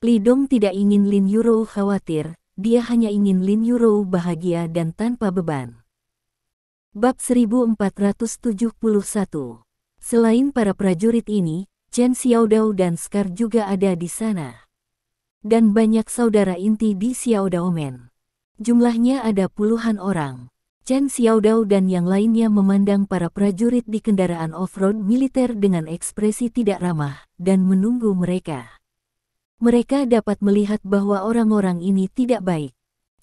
Li Dong tidak ingin Lin Yurou khawatir, dia hanya ingin Lin Yurou bahagia dan tanpa beban. Bab 1471. Selain para prajurit ini, Chen Xiaodao dan Scar juga ada di sana. dan banyak saudara inti di Xiaodaomen. Jumlahnya ada puluhan orang. Chen Xiaodao dan yang lainnya memandang para prajurit di kendaraan off-road militer dengan ekspresi tidak ramah dan menunggu mereka. Mereka dapat melihat bahwa orang-orang ini tidak baik.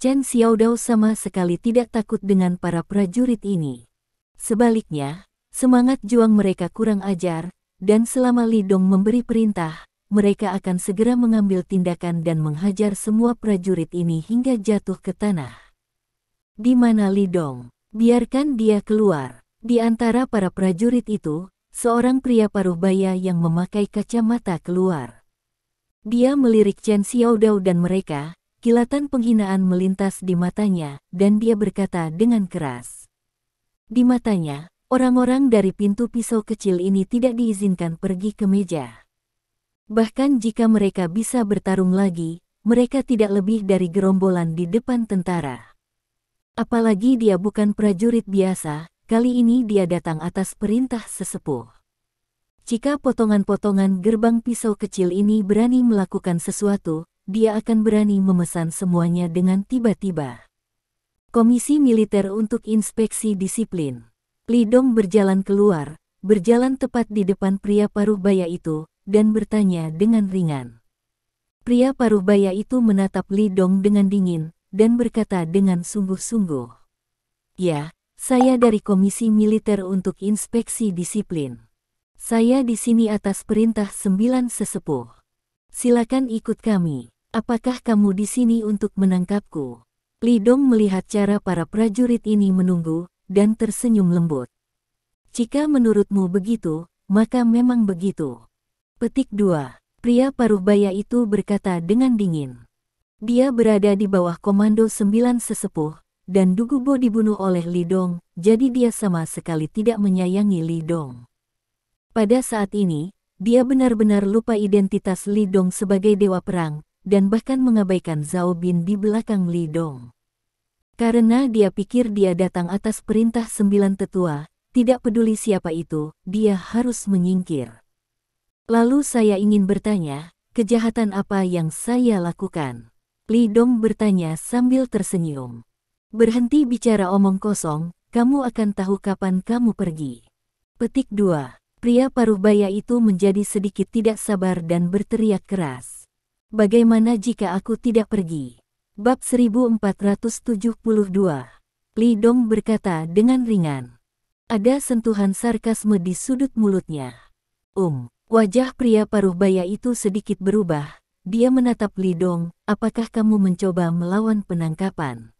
Chen Xiaodao sama sekali tidak takut dengan para prajurit ini. Sebaliknya, semangat juang mereka kurang ajar, dan selama Li Dong memberi perintah, mereka akan segera mengambil tindakan dan menghajar semua prajurit ini hingga jatuh ke tanah. Di mana Li Dong? Biarkan dia keluar. Di antara para prajurit itu, seorang pria paruh baya yang memakai kacamata keluar. Dia melirik Chen Xiaodao dan mereka, kilatan penghinaan melintas di matanya, dan dia berkata dengan keras. Di matanya, orang-orang dari pintu pisau kecil ini tidak diizinkan pergi ke meja. Bahkan jika mereka bisa bertarung lagi, mereka tidak lebih dari gerombolan di depan tentara. Apalagi dia bukan prajurit biasa, kali ini dia datang atas perintah sesepuh. Jika potongan-potongan gerbang pisau kecil ini berani melakukan sesuatu, dia akan berani memesan semuanya dengan tiba-tiba. Komisi Militer untuk Inspeksi Disiplin. Li Dong berjalan keluar, berjalan tepat di depan pria paruh baya itu, dan bertanya dengan ringan. Pria paruh baya itu menatap Li Dong dengan dingin, dan berkata dengan sungguh-sungguh. Ya, saya dari Komisi Militer untuk Inspeksi Disiplin. Saya di sini atas perintah 9 sesepuh. Silakan ikut kami. Apakah kamu di sini untuk menangkapku? Li Dong melihat cara para prajurit ini menunggu, dan tersenyum lembut. Jika menurutmu begitu, maka memang begitu. Petik 2. Pria paruh baya itu berkata dengan dingin. Dia berada di bawah komando 9 sesepuh, dan Dugubo dibunuh oleh Li Dong, jadi dia sama sekali tidak menyayangi Li Dong. Pada saat ini, dia benar-benar lupa identitas Li Dong sebagai dewa perang, dan bahkan mengabaikan Zhao Bin di belakang Li Dong. Karena dia pikir dia datang atas perintah 9 tetua, tidak peduli siapa itu, dia harus menyingkir. Lalu saya ingin bertanya, kejahatan apa yang saya lakukan? Li Dong bertanya sambil tersenyum. Berhenti bicara omong kosong, kamu akan tahu kapan kamu pergi. Petik 2. Pria paruh baya itu menjadi sedikit tidak sabar dan berteriak keras. Bagaimana jika aku tidak pergi? Bab 1472. Li Dong berkata dengan ringan. Ada sentuhan sarkasme di sudut mulutnya. Wajah pria paruh baya itu sedikit berubah. Dia menatap Li Dong, apakah kamu mencoba melawan penangkapan?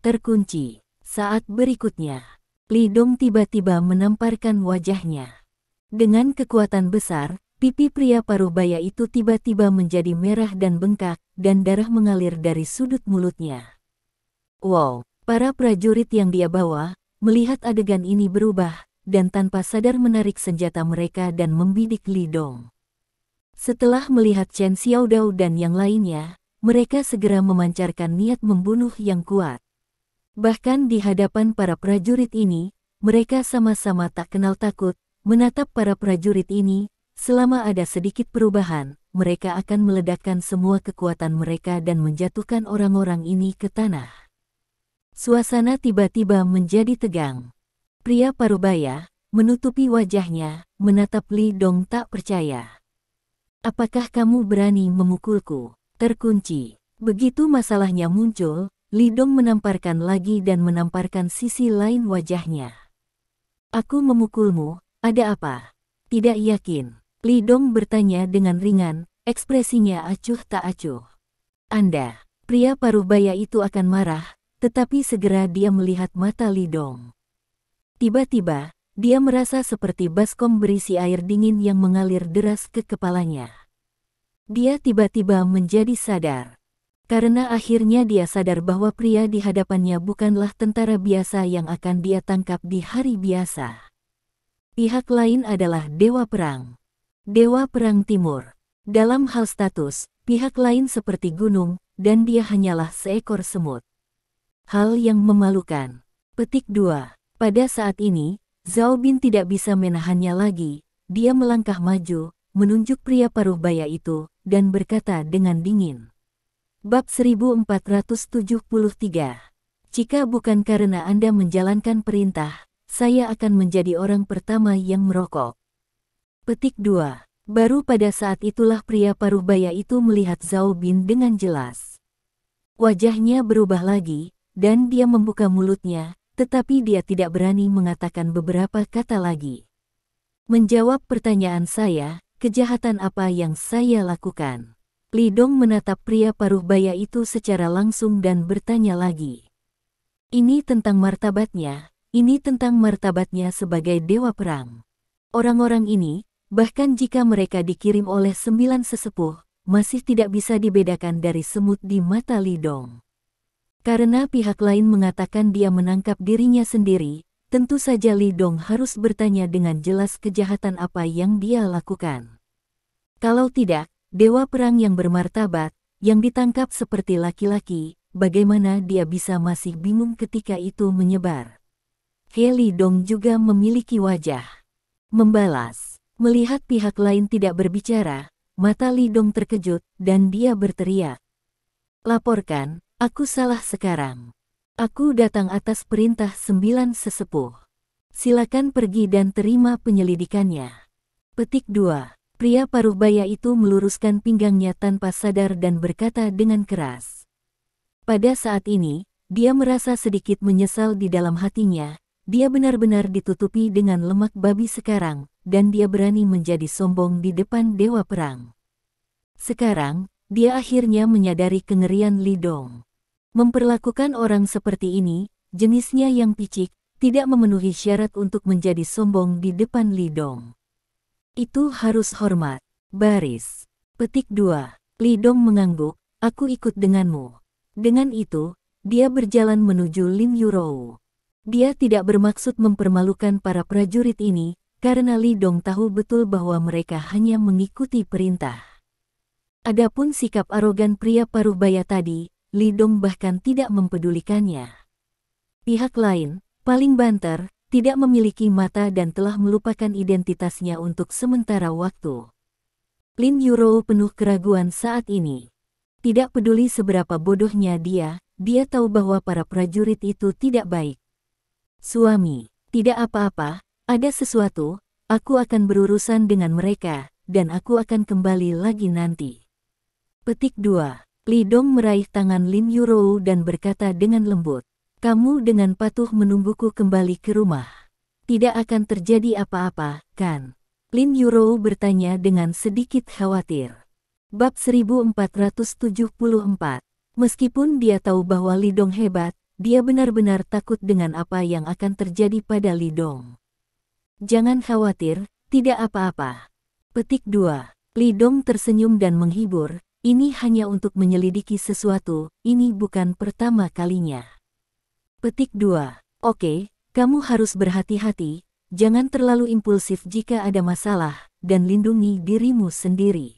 Terkunci. Saat berikutnya, Li Dong tiba-tiba menamparkan wajahnya. Dengan kekuatan besar, pipi pria paruh baya itu tiba-tiba menjadi merah dan bengkak, dan darah mengalir dari sudut mulutnya. Wow, para prajurit yang dia bawa, melihat adegan ini berubah, dan tanpa sadar menarik senjata mereka dan membidik Li Dong. Setelah melihat Chen Xiaodao dan yang lainnya, mereka segera memancarkan niat membunuh yang kuat. Bahkan di hadapan para prajurit ini, mereka sama-sama tak kenal takut, menatap para prajurit ini. Selama ada sedikit perubahan, mereka akan meledakkan semua kekuatan mereka dan menjatuhkan orang-orang ini ke tanah. Suasana tiba-tiba menjadi tegang. Pria parubaya, menutupi wajahnya, menatap Li Dong tak percaya. Apakah kamu berani memukulku? Terkunci. Begitu masalahnya muncul, Li Dong menamparkan lagi dan menamparkan sisi lain wajahnya. Aku memukulmu, ada apa? Tidak yakin. Li Dong bertanya dengan ringan, ekspresinya acuh tak acuh. Anda, pria parubaya itu akan marah, tetapi segera dia melihat mata Li Dong. Tiba-tiba, dia merasa seperti baskom berisi air dingin yang mengalir deras ke kepalanya. Dia tiba-tiba menjadi sadar. Karena akhirnya dia sadar bahwa pria di hadapannya bukanlah tentara biasa yang akan dia tangkap di hari biasa. Pihak lain adalah Dewa Perang. Dewa Perang Timur. Dalam hal status, pihak lain seperti gunung, dan dia hanyalah seekor semut. Hal yang memalukan. Petik 2. Pada saat ini, Zhao Bin tidak bisa menahannya lagi. Dia melangkah maju, menunjuk pria paruh baya itu, dan berkata dengan dingin. Bab 1473. Jika bukan karena Anda menjalankan perintah, saya akan menjadi orang pertama yang merokok. Petik 2. Baru pada saat itulah pria parubaya itu melihat Zhao Bin dengan jelas. Wajahnya berubah lagi, dan dia membuka mulutnya, tetapi dia tidak berani mengatakan beberapa kata lagi. Menjawab pertanyaan saya, kejahatan apa yang saya lakukan? Li Dong menatap pria parubaya itu secara langsung dan bertanya lagi. Ini tentang martabatnya, ini tentang martabatnya sebagai dewa perang. Orang-orang ini, bahkan jika mereka dikirim oleh 9 sesepuh, masih tidak bisa dibedakan dari semut di mata Li Dong. Karena pihak lain mengatakan dia menangkap dirinya sendiri, tentu saja Li Dong harus bertanya dengan jelas kejahatan apa yang dia lakukan. Kalau tidak, dewa perang yang bermartabat, yang ditangkap seperti laki-laki, bagaimana dia bisa masih bingung ketika itu menyebar? Li Dong juga memiliki wajah membalas. Melihat pihak lain tidak berbicara, mata Li Dong terkejut dan dia berteriak. Laporkan, aku salah sekarang. Aku datang atas perintah 9 sesepuh. Silakan pergi dan terima penyelidikannya. Petik 2. Pria parubaya itu meluruskan pinggangnya tanpa sadar dan berkata dengan keras. Pada saat ini, dia merasa sedikit menyesal di dalam hatinya. Dia benar-benar ditutupi dengan lemak babi sekarang, dan dia berani menjadi sombong di depan dewa perang. Sekarang, dia akhirnya menyadari kengerian Li Dong. Memperlakukan orang seperti ini, jenisnya yang picik, tidak memenuhi syarat untuk menjadi sombong di depan Li Dong. Itu harus hormat. Baris. Petik 2. Li Dong mengangguk, aku ikut denganmu. Dengan itu, dia berjalan menuju Lin Yurou. Dia tidak bermaksud mempermalukan para prajurit ini, karena Li Dong tahu betul bahwa mereka hanya mengikuti perintah. Adapun sikap arogan pria parubaya tadi, Li Dong bahkan tidak mempedulikannya. Pihak lain, paling banter, tidak memiliki mata dan telah melupakan identitasnya untuk sementara waktu. Lin Yurou penuh keraguan saat ini. Tidak peduli seberapa bodohnya dia tahu bahwa para prajurit itu tidak baik. Suami, tidak apa-apa, ada sesuatu, aku akan berurusan dengan mereka, dan aku akan kembali lagi nanti. Petik 2. Li Dong meraih tangan Lin Yurou dan berkata dengan lembut, kamu dengan patuh menungguku kembali ke rumah. Tidak akan terjadi apa-apa, kan? Lin Yurou bertanya dengan sedikit khawatir. Bab 1474. Meskipun dia tahu bahwa Li Dong hebat, dia benar-benar takut dengan apa yang akan terjadi pada Li Dong. Jangan khawatir, tidak apa-apa. Petik 2. Li Dong tersenyum dan menghibur, ini hanya untuk menyelidiki sesuatu, ini bukan pertama kalinya. Petik 2. Oke, kamu harus berhati-hati, jangan terlalu impulsif jika ada masalah, dan lindungi dirimu sendiri.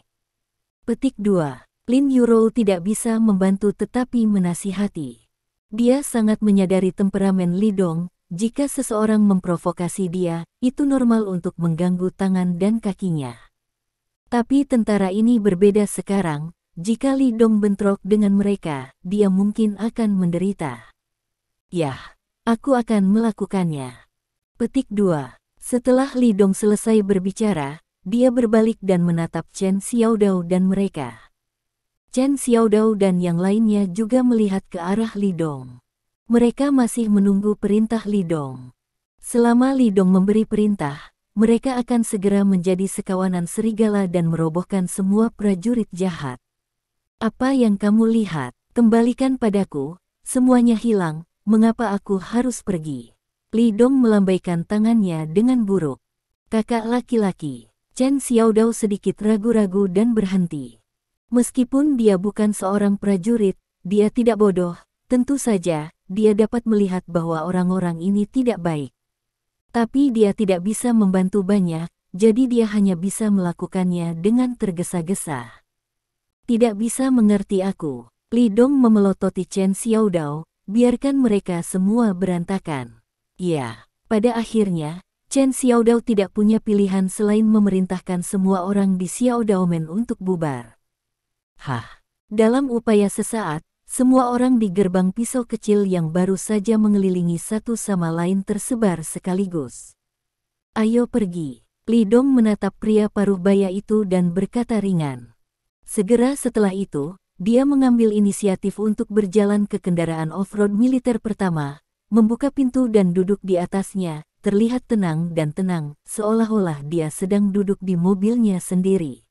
Petik 2. Lin Yurou tidak bisa membantu tetapi menasihati. Dia sangat menyadari temperamen Li Dong, jika seseorang memprovokasi dia, itu normal untuk mengganggu tangan dan kakinya. Tapi tentara ini berbeda sekarang, jika Li Dong bentrok dengan mereka, dia mungkin akan menderita. Yah, aku akan melakukannya. Petik 2. Setelah Li Dong selesai berbicara, dia berbalik dan menatap Chen Xiaodao dan mereka. Chen Xiaodao dan yang lainnya juga melihat ke arah Li Dong. Mereka masih menunggu perintah Li Dong. Selama Li Dong memberi perintah, mereka akan segera menjadi sekawanan serigala dan merobohkan semua prajurit jahat. Apa yang kamu lihat? Kembalikan padaku, semuanya hilang, mengapa aku harus pergi? Li Dong melambaikan tangannya dengan buruk. Kakak laki-laki, Chen Xiaodao sedikit ragu-ragu dan berhenti. Meskipun dia bukan seorang prajurit, dia tidak bodoh, tentu saja, dia dapat melihat bahwa orang-orang ini tidak baik. Tapi dia tidak bisa membantu banyak, jadi dia hanya bisa melakukannya dengan tergesa-gesa. Tidak bisa mengerti aku. Li Dong memelototi Chen Xiaodao, biarkan mereka semua berantakan. Ya, pada akhirnya, Chen Xiaodao tidak punya pilihan selain memerintahkan semua orang di Xiaodaomen untuk bubar. Hah! Dalam upaya sesaat, semua orang di gerbang pisau kecil yang baru saja mengelilingi satu sama lain tersebar sekaligus. Ayo pergi. Li Dong menatap pria paruh baya itu dan berkata ringan. Segera setelah itu, dia mengambil inisiatif untuk berjalan ke kendaraan off-road militer pertama, membuka pintu dan duduk di atasnya, terlihat tenang dan tenang, seolah-olah dia sedang duduk di mobilnya sendiri.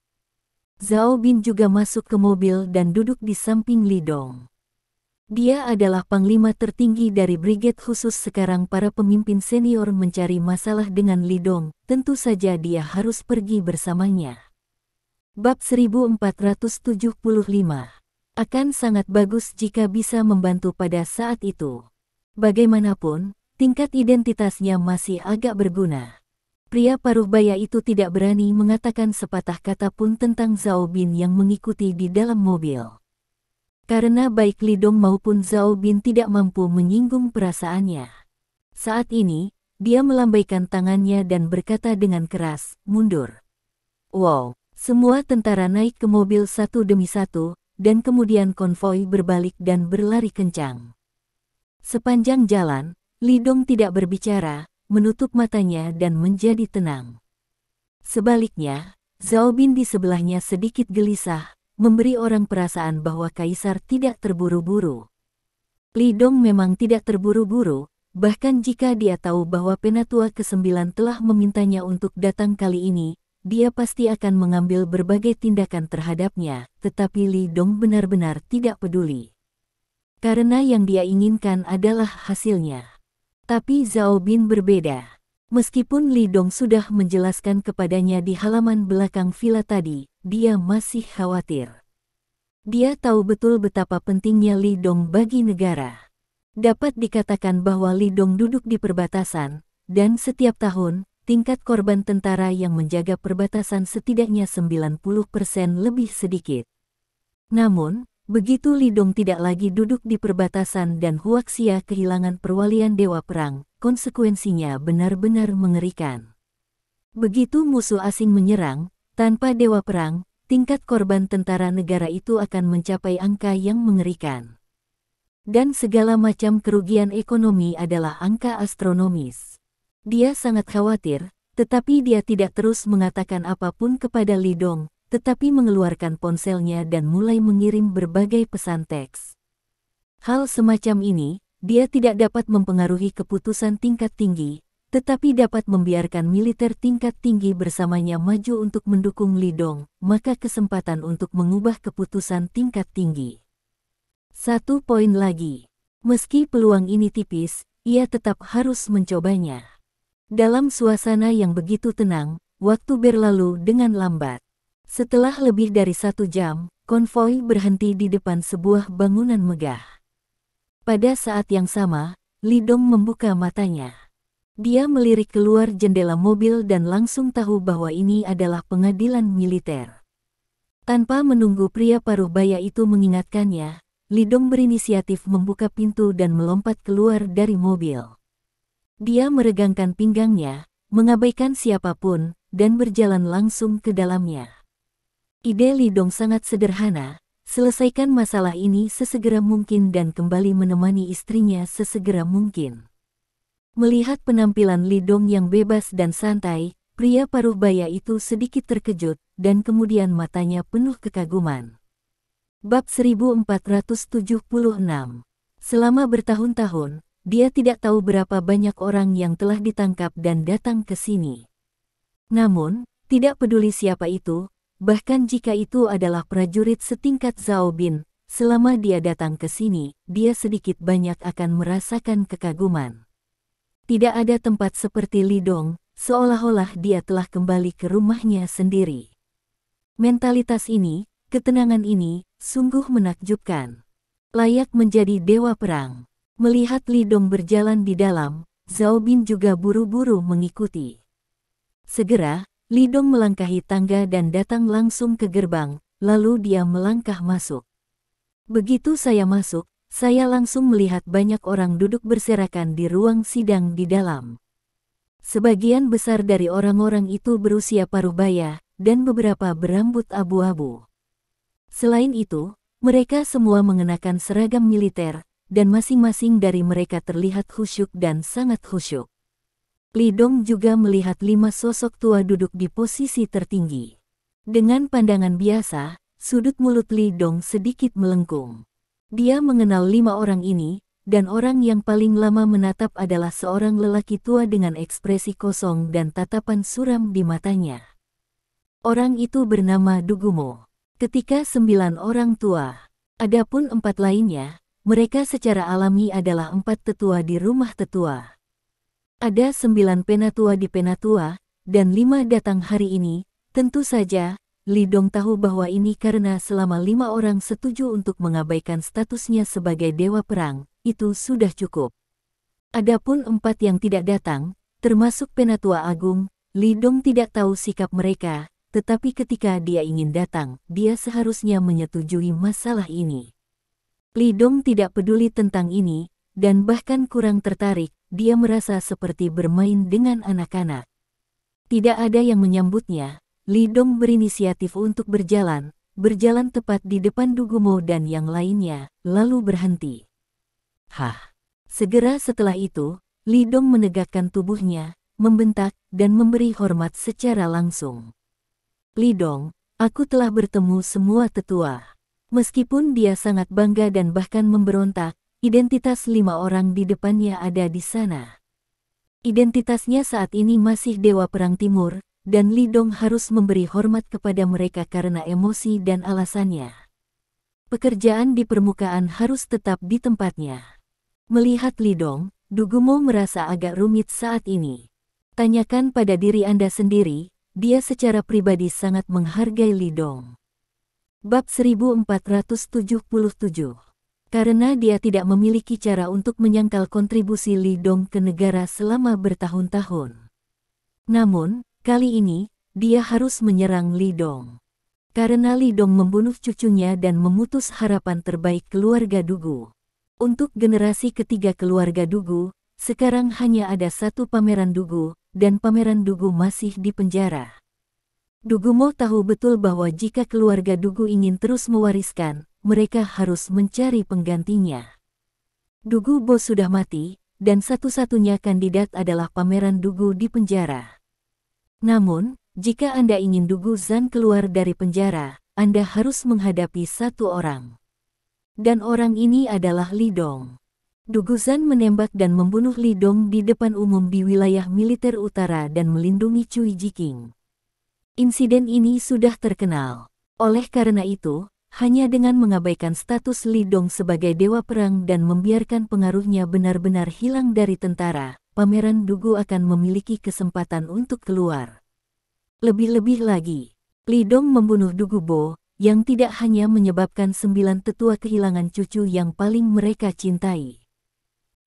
Zhao Bin juga masuk ke mobil dan duduk di samping Li Dong. Dia adalah panglima tertinggi dari brigade khusus sekarang. Para pemimpin senior mencari masalah dengan Li Dong, tentu saja dia harus pergi bersamanya. Bab 1475. Akan sangat bagus jika bisa membantu pada saat itu. Bagaimanapun, tingkat identitasnya masih agak berguna. Pria paruh baya itu tidak berani mengatakan sepatah kata pun tentang Zhao Bin yang mengikuti di dalam mobil. Karena baik Li Dong maupun Zhao Bin tidak mampu menyinggung perasaannya. Saat ini, dia melambaikan tangannya dan berkata dengan keras, "Mundur." Wow! Semua tentara naik ke mobil satu demi satu, dan kemudian konvoi berbalik dan berlari kencang. Sepanjang jalan, Li Dong tidak berbicara, menutup matanya dan menjadi tenang. Sebaliknya, Zhao Bin di sebelahnya sedikit gelisah, memberi orang perasaan bahwa kaisar tidak terburu-buru. Li Dong memang tidak terburu-buru, bahkan jika dia tahu bahwa Penatua ke-9 telah memintanya untuk datang kali ini, dia pasti akan mengambil berbagai tindakan terhadapnya, tetapi Li Dong benar-benar tidak peduli. Karena yang dia inginkan adalah hasilnya. Tapi Zhao Bin berbeda. Meskipun Li Dong sudah menjelaskan kepadanya di halaman belakang villa tadi, dia masih khawatir. Dia tahu betul betapa pentingnya Li Dong bagi negara. Dapat dikatakan bahwa Li Dong duduk di perbatasan, dan setiap tahun, tingkat korban tentara yang menjaga perbatasan setidaknya 90% lebih sedikit. Namun, begitu Li Dong tidak lagi duduk di perbatasan dan Huaxia kehilangan perwalian Dewa Perang, konsekuensinya benar-benar mengerikan. Begitu musuh asing menyerang, tanpa Dewa Perang, tingkat korban tentara negara itu akan mencapai angka yang mengerikan. Dan segala macam kerugian ekonomi adalah angka astronomis. Dia sangat khawatir, tetapi dia tidak terus mengatakan apapun kepada Li Dong, tetapi mengeluarkan ponselnya dan mulai mengirim berbagai pesan teks. Hal semacam ini, dia tidak dapat mempengaruhi keputusan tingkat tinggi, tetapi dapat membiarkan militer tingkat tinggi bersamanya maju untuk mendukung Li Dong, maka kesempatan untuk mengubah keputusan tingkat tinggi. Satu poin lagi. Meski peluang ini tipis, ia tetap harus mencobanya. Dalam suasana yang begitu tenang, waktu berlalu dengan lambat. Setelah lebih dari 1 jam, konvoi berhenti di depan sebuah bangunan megah. Pada saat yang sama, Li Dong membuka matanya. Dia melirik keluar jendela mobil dan langsung tahu bahwa ini adalah pengadilan militer. Tanpa menunggu pria paruh baya itu mengingatkannya, Li Dong berinisiatif membuka pintu dan melompat keluar dari mobil. Dia meregangkan pinggangnya, mengabaikan siapapun, dan berjalan langsung ke dalamnya. Ide Li Dong sangat sederhana, selesaikan masalah ini sesegera mungkin dan kembali menemani istrinya sesegera mungkin. Melihat penampilan Li Dong yang bebas dan santai, pria paruh baya itu sedikit terkejut, dan kemudian matanya penuh kekaguman. Bab 1476. Selama bertahun-tahun, dia tidak tahu berapa banyak orang yang telah ditangkap dan datang ke sini. Namun, tidak peduli siapa itu, bahkan jika itu adalah prajurit setingkat Zhao Bin, selama dia datang ke sini, dia sedikit banyak akan merasakan kekaguman. Tidak ada tempat seperti Li Dong, seolah-olah dia telah kembali ke rumahnya sendiri. Mentalitas ini, ketenangan ini, sungguh menakjubkan. Layak menjadi dewa perang. Melihat Li Dong berjalan di dalam, Zhao Bin juga buru-buru mengikuti. Segera, Li Dong melangkahi tangga dan datang langsung ke gerbang, lalu dia melangkah masuk. Begitu saya masuk, saya langsung melihat banyak orang duduk berserakan di ruang sidang di dalam. Sebagian besar dari orang-orang itu berusia paruh baya, dan beberapa berambut abu-abu. Selain itu, mereka semua mengenakan seragam militer, dan masing-masing dari mereka terlihat khusyuk dan sangat khusyuk. Li Dong juga melihat 5 sosok tua duduk di posisi tertinggi. Dengan pandangan biasa, sudut mulut Li Dong sedikit melengkung. Dia mengenal 5 orang ini, dan orang yang paling lama menatap adalah seorang lelaki tua dengan ekspresi kosong dan tatapan suram di matanya. Orang itu bernama Dugumo. Ketika 9 orang tua, adapun 4 lainnya, mereka secara alami adalah 4 tetua di rumah tetua. Ada 9 penatua di penatua, dan 5 datang hari ini. Tentu saja, Li Dong tahu bahwa ini karena selama 5 orang setuju untuk mengabaikan statusnya sebagai dewa perang, itu sudah cukup. Adapun 4 yang tidak datang, termasuk penatua agung, Li Dong tidak tahu sikap mereka. Tetapi ketika dia ingin datang, dia seharusnya menyetujui masalah ini. Li Dong tidak peduli tentang ini, dan bahkan kurang tertarik, dia merasa seperti bermain dengan anak-anak. Tidak ada yang menyambutnya, Li Dong berinisiatif untuk berjalan tepat di depan Dugumo dan yang lainnya, lalu berhenti. Segera setelah itu, Li Dong menegakkan tubuhnya, membentak, dan memberi hormat secara langsung. Li Dong, aku telah bertemu semua tetua. Meskipun dia sangat bangga dan bahkan memberontak, identitas 5 orang di depannya ada di sana. Identitasnya saat ini masih Dewa Perang Timur, dan Li Dong harus memberi hormat kepada mereka karena emosi dan alasannya. Pekerjaan di permukaan harus tetap di tempatnya. Melihat Li Dong, Dugumo merasa agak rumit saat ini. Tanyakan pada diri Anda sendiri. Dia secara pribadi sangat menghargai Li Dong. Bab 1477. Karena dia tidak memiliki cara untuk menyangkal kontribusi Li Dong ke negara selama bertahun-tahun. Namun, kali ini, dia harus menyerang Li Dong. Karena Li Dong membunuh cucunya dan memutus harapan terbaik keluarga Dugu. Untuk generasi ketiga keluarga Dugu, sekarang hanya ada satu Pangeran Dugu, dan Pangeran Dugu masih di penjara. Dugumo tahu betul bahwa jika keluarga Dugu ingin terus mewariskan, mereka harus mencari penggantinya. Dugubo sudah mati, dan satu-satunya kandidat adalah Pangeran Dugu di penjara. Namun, jika Anda ingin Dugu Zan keluar dari penjara, Anda harus menghadapi satu orang. Dan orang ini adalah Li Dong. Duguzan menembak dan membunuh Li Dong di depan umum di wilayah militer utara dan melindungi Cui Jiqing. Insiden ini sudah terkenal. Oleh karena itu, hanya dengan mengabaikan status Li Dong sebagai dewa perang dan membiarkan pengaruhnya benar-benar hilang dari tentara, Pangeran Dugu akan memiliki kesempatan untuk keluar. Lebih-lebih lagi, Li Dong membunuh Dugubo, yang tidak hanya menyebabkan 9 tetua kehilangan cucu yang paling mereka cintai.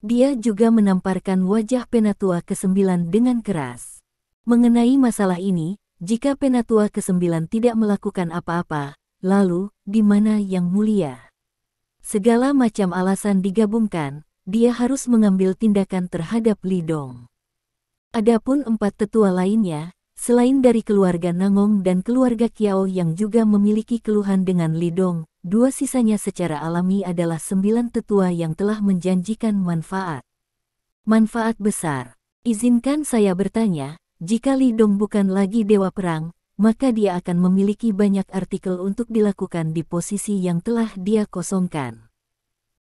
Dia juga menamparkan wajah Penatua ke-9 dengan keras. Mengenai masalah ini, jika Penatua ke-9 tidak melakukan apa-apa, lalu, di mana Yang Mulia? Segala macam alasan digabungkan, dia harus mengambil tindakan terhadap Li Dong. Adapun 4 tetua lainnya, selain dari keluarga Nangong dan keluarga Kiao yang juga memiliki keluhan dengan Li Dong, 2 sisanya secara alami adalah 9 tetua yang telah menjanjikan manfaat. Manfaat besar. Izinkan saya bertanya, jika Li Dong bukan lagi dewa perang, maka dia akan memiliki banyak artikel untuk dilakukan di posisi yang telah dia kosongkan.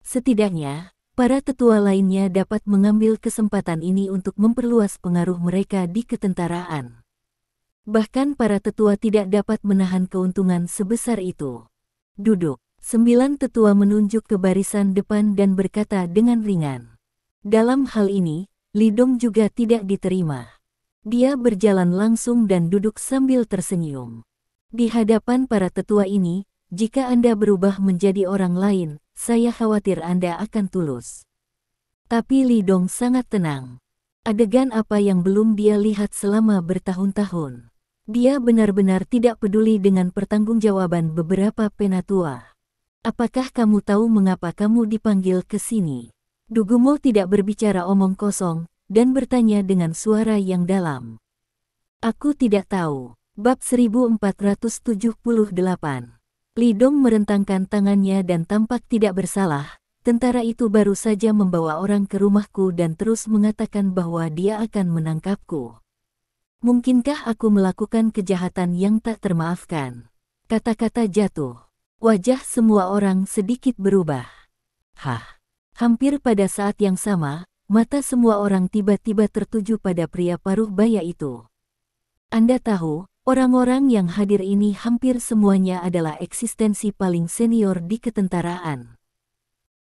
Setidaknya, para tetua lainnya dapat mengambil kesempatan ini untuk memperluas pengaruh mereka di ketentaraan. Bahkan para tetua tidak dapat menahan keuntungan sebesar itu. Duduk. 9 tetua menunjuk ke barisan depan dan berkata dengan ringan. Dalam hal ini, Li Dong juga tidak diterima. Dia berjalan langsung dan duduk sambil tersenyum. Di hadapan para tetua ini, jika Anda berubah menjadi orang lain, saya khawatir Anda akan tulus. Tapi Li Dong sangat tenang. Adegan apa yang belum dia lihat selama bertahun-tahun. Dia benar-benar tidak peduli dengan pertanggungjawaban beberapa penatua. Apakah kamu tahu mengapa kamu dipanggil ke sini? Dugumo tidak berbicara omong kosong, dan bertanya dengan suara yang dalam. Aku tidak tahu. Bab 1478. Li Dong merentangkan tangannya dan tampak tidak bersalah. Tentara itu baru saja membawa orang ke rumahku dan terus mengatakan bahwa dia akan menangkapku. Mungkinkah aku melakukan kejahatan yang tak termaafkan? Kata-kata jatuh. Wajah semua orang sedikit berubah. Hah! Hampir pada saat yang sama, mata semua orang tiba-tiba tertuju pada pria paruh baya itu. Anda tahu, orang-orang yang hadir ini hampir semuanya adalah eksistensi paling senior di ketentaraan.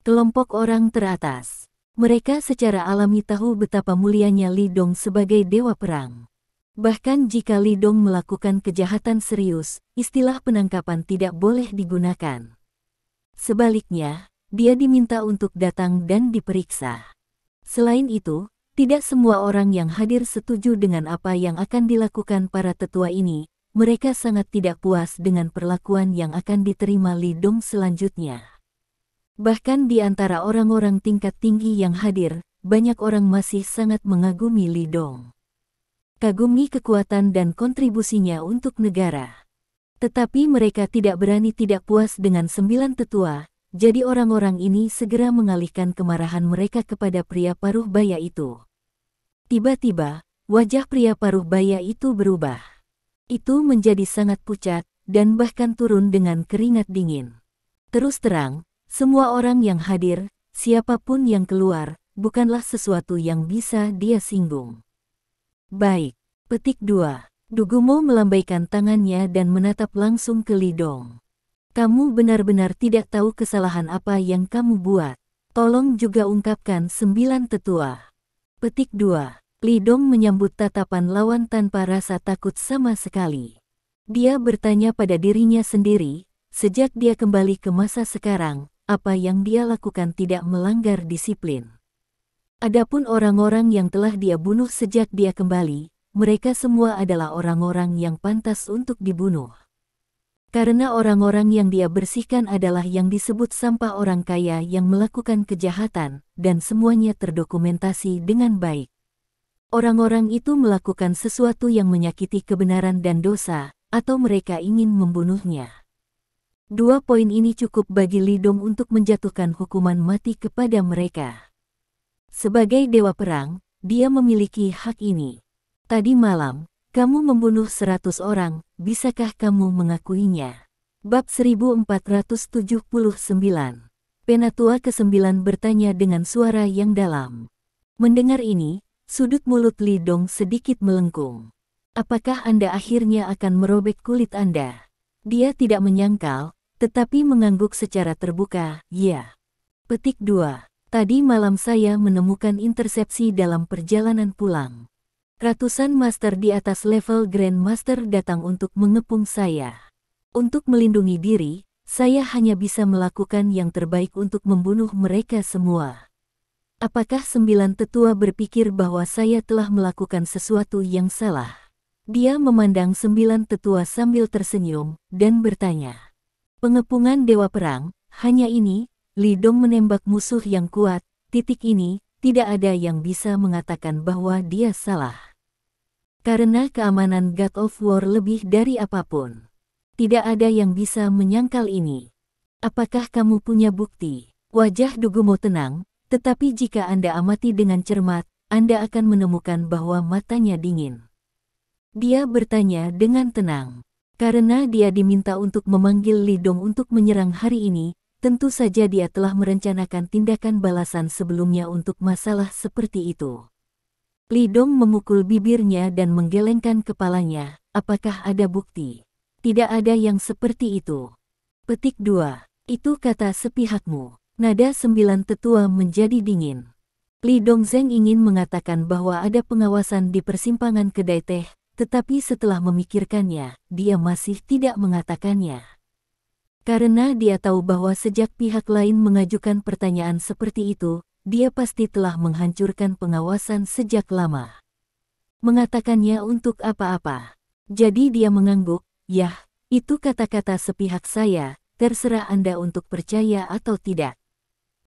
Kelompok orang teratas. Mereka secara alami tahu betapa mulianya Li Dong sebagai dewa perang. Bahkan jika Li Dong melakukan kejahatan serius, istilah penangkapan tidak boleh digunakan. Sebaliknya, dia diminta untuk datang dan diperiksa. Selain itu, tidak semua orang yang hadir setuju dengan apa yang akan dilakukan para tetua ini. Mereka sangat tidak puas dengan perlakuan yang akan diterima Li Dong selanjutnya. Bahkan di antara orang-orang tingkat tinggi yang hadir, banyak orang masih sangat mengagumi Li Dong. Kagumi kekuatan dan kontribusinya untuk negara. Tetapi mereka tidak berani tidak puas dengan 9 tetua, jadi orang-orang ini segera mengalihkan kemarahan mereka kepada pria paruh baya itu. Tiba-tiba, wajah pria paruh baya itu berubah. Itu menjadi sangat pucat, dan bahkan turun dengan keringat dingin. Terus terang, semua orang yang hadir, siapapun yang keluar, bukanlah sesuatu yang bisa dia singgung. Baik. Petik 2. Dugumo melambaikan tangannya dan menatap langsung ke Li Dong. Kamu benar-benar tidak tahu kesalahan apa yang kamu buat. Tolong juga ungkapkan 9 tetua. Petik 2. Li Dong menyambut tatapan lawan tanpa rasa takut sama sekali. Dia bertanya pada dirinya sendiri, sejak dia kembali ke masa sekarang, apa yang dia lakukan tidak melanggar disiplin. Adapun orang-orang yang telah dia bunuh sejak dia kembali, mereka semua adalah orang-orang yang pantas untuk dibunuh. Karena orang-orang yang dia bersihkan adalah yang disebut sampah orang kaya yang melakukan kejahatan, dan semuanya terdokumentasi dengan baik. Orang-orang itu melakukan sesuatu yang menyakiti kebenaran dan dosa, atau mereka ingin membunuhnya. 2 poin ini cukup bagi Li Dong untuk menjatuhkan hukuman mati kepada mereka. Sebagai dewa perang, dia memiliki hak ini. Tadi malam, kamu membunuh 100 orang, bisakah kamu mengakuinya? Bab 1479. Penatua ke-9 bertanya dengan suara yang dalam. Mendengar ini, sudut mulut Li Dong sedikit melengkung. Apakah Anda akhirnya akan merobek kulit Anda? Dia tidak menyangkal, tetapi mengangguk secara terbuka, ya. Petik 2. Tadi malam saya menemukan intersepsi dalam perjalanan pulang. Ratusan master di atas level Grand Master datang untuk mengepung saya. Untuk melindungi diri, saya hanya bisa melakukan yang terbaik untuk membunuh mereka semua. Apakah 9 tetua berpikir bahwa saya telah melakukan sesuatu yang salah? Dia memandang 9 tetua sambil tersenyum, dan bertanya. Pengepungan dewa perang, hanya ini, Li Dong menembak musuh yang kuat, titik ini, tidak ada yang bisa mengatakan bahwa dia salah. Karena keamanan God of War lebih dari apapun. Tidak ada yang bisa menyangkal ini. Apakah kamu punya bukti? Wajah Dugumo tenang, tetapi jika Anda amati dengan cermat, Anda akan menemukan bahwa matanya dingin. Dia bertanya dengan tenang. Karena dia diminta untuk memanggil Li Dong untuk menyerang hari ini, tentu saja dia telah merencanakan tindakan balasan sebelumnya untuk masalah seperti itu. Li Dong memukul bibirnya dan menggelengkan kepalanya, apakah ada bukti? Tidak ada yang seperti itu. Petik 2. Itu kata sepihakmu. Nada 9 tetua menjadi dingin. Li Dongzeng ingin mengatakan bahwa ada pengawasan di persimpangan kedai teh, tetapi setelah memikirkannya, dia masih tidak mengatakannya. Karena dia tahu bahwa sejak pihak lain mengajukan pertanyaan seperti itu, dia pasti telah menghancurkan pengawasan sejak lama. Mengatakannya untuk apa-apa. Jadi dia mengangguk, yah, itu kata-kata sepihak saya, terserah Anda untuk percaya atau tidak.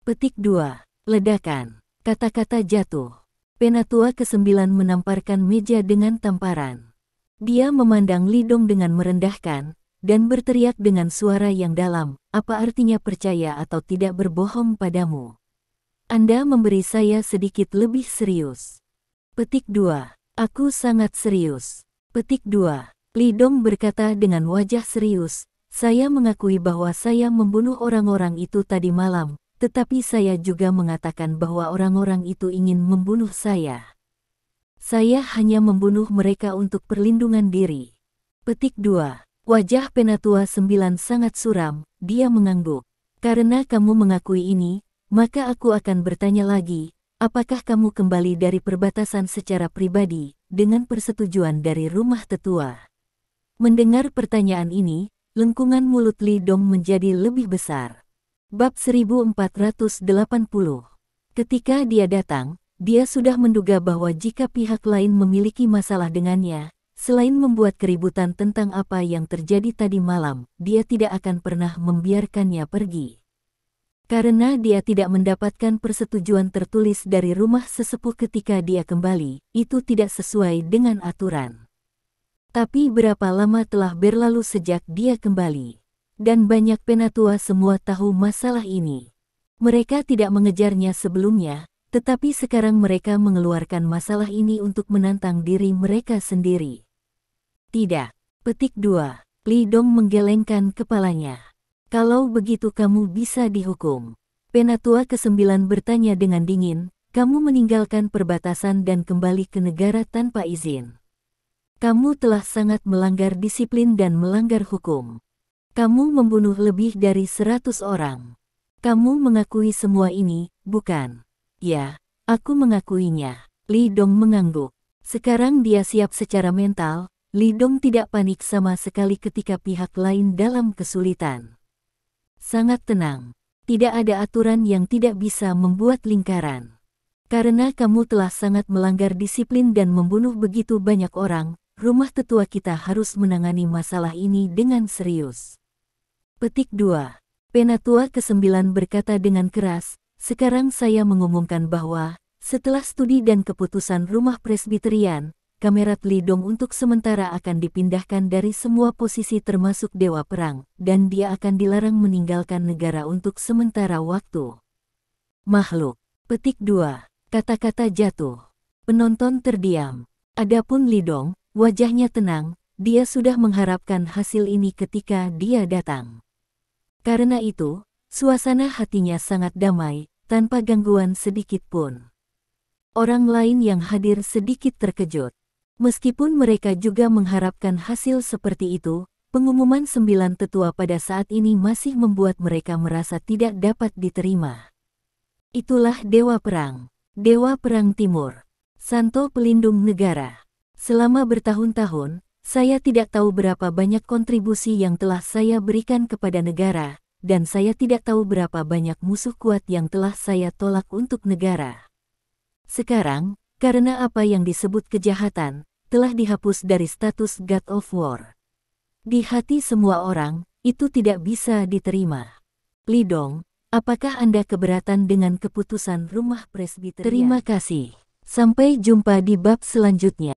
Petik 2. Ledakan. Kata-kata jatuh. Penatua ke-9 menamparkan meja dengan tamparan. Dia memandang Li Dong dengan merendahkan, dan berteriak dengan suara yang dalam, "Apa artinya percaya atau tidak berbohong padamu? Anda memberi saya sedikit lebih serius." Petik 2. Aku sangat serius. Petik 2. Li Dong berkata dengan wajah serius, "Saya mengakui bahwa saya membunuh orang-orang itu tadi malam, tetapi saya juga mengatakan bahwa orang-orang itu ingin membunuh saya. Saya hanya membunuh mereka untuk perlindungan diri." Petik 2. Wajah Penatua 9 sangat suram, dia mengangguk. "Karena kamu mengakui ini, maka aku akan bertanya lagi, apakah kamu kembali dari perbatasan secara pribadi, dengan persetujuan dari rumah tetua?" Mendengar pertanyaan ini, lengkungan mulut Li Dong menjadi lebih besar. Bab 1480. Ketika dia datang, dia sudah menduga bahwa jika pihak lain memiliki masalah dengannya, selain membuat keributan tentang apa yang terjadi tadi malam, dia tidak akan pernah membiarkannya pergi. Karena dia tidak mendapatkan persetujuan tertulis dari rumah sesepuh ketika dia kembali, itu tidak sesuai dengan aturan. Tapi berapa lama telah berlalu sejak dia kembali? Dan banyak penatua semua tahu masalah ini. Mereka tidak mengejarnya sebelumnya, tetapi sekarang mereka mengeluarkan masalah ini untuk menantang diri mereka sendiri. Tidak. Petik 2. Li Dong menggelengkan kepalanya. "Kalau begitu kamu bisa dihukum." Penatua ke-9 bertanya dengan dingin, "Kamu meninggalkan perbatasan dan kembali ke negara tanpa izin. Kamu telah sangat melanggar disiplin dan melanggar hukum. Kamu membunuh lebih dari 100 orang. Kamu mengakui semua ini, bukan?" "Ya, aku mengakuinya." Li Dong mengangguk. Sekarang dia siap secara mental. Li Dong tidak panik sama sekali ketika pihak lain dalam kesulitan. Sangat tenang. Tidak ada aturan yang tidak bisa membuat lingkaran. Karena kamu telah sangat melanggar disiplin dan membunuh begitu banyak orang, rumah tetua kita harus menangani masalah ini dengan serius. Petik 2. Penatua ke-9 berkata dengan keras, "Sekarang saya mengumumkan bahwa, setelah studi dan keputusan rumah Presbyterian, Kamerat Li Dong untuk sementara akan dipindahkan dari semua posisi termasuk Dewa Perang, dan dia akan dilarang meninggalkan negara untuk sementara waktu." Makhluk. Petik 2. Kata-kata jatuh. Penonton terdiam. Adapun Li Dong, wajahnya tenang, dia sudah mengharapkan hasil ini ketika dia datang. Karena itu, suasana hatinya sangat damai, tanpa gangguan sedikit pun. Orang lain yang hadir sedikit terkejut. Meskipun mereka juga mengharapkan hasil seperti itu, pengumuman 9 tetua pada saat ini masih membuat mereka merasa tidak dapat diterima. Itulah Dewa Perang. Dewa Perang Timur. Santo pelindung negara. Selama bertahun-tahun, saya tidak tahu berapa banyak kontribusi yang telah saya berikan kepada negara, dan saya tidak tahu berapa banyak musuh kuat yang telah saya tolak untuk negara. Sekarang, karena apa yang disebut kejahatan, telah dihapus dari status God of War. Di hati semua orang, itu tidak bisa diterima. Li Dong, apakah Anda keberatan dengan keputusan rumah Presbyterian? Terima kasih. Sampai jumpa di bab selanjutnya.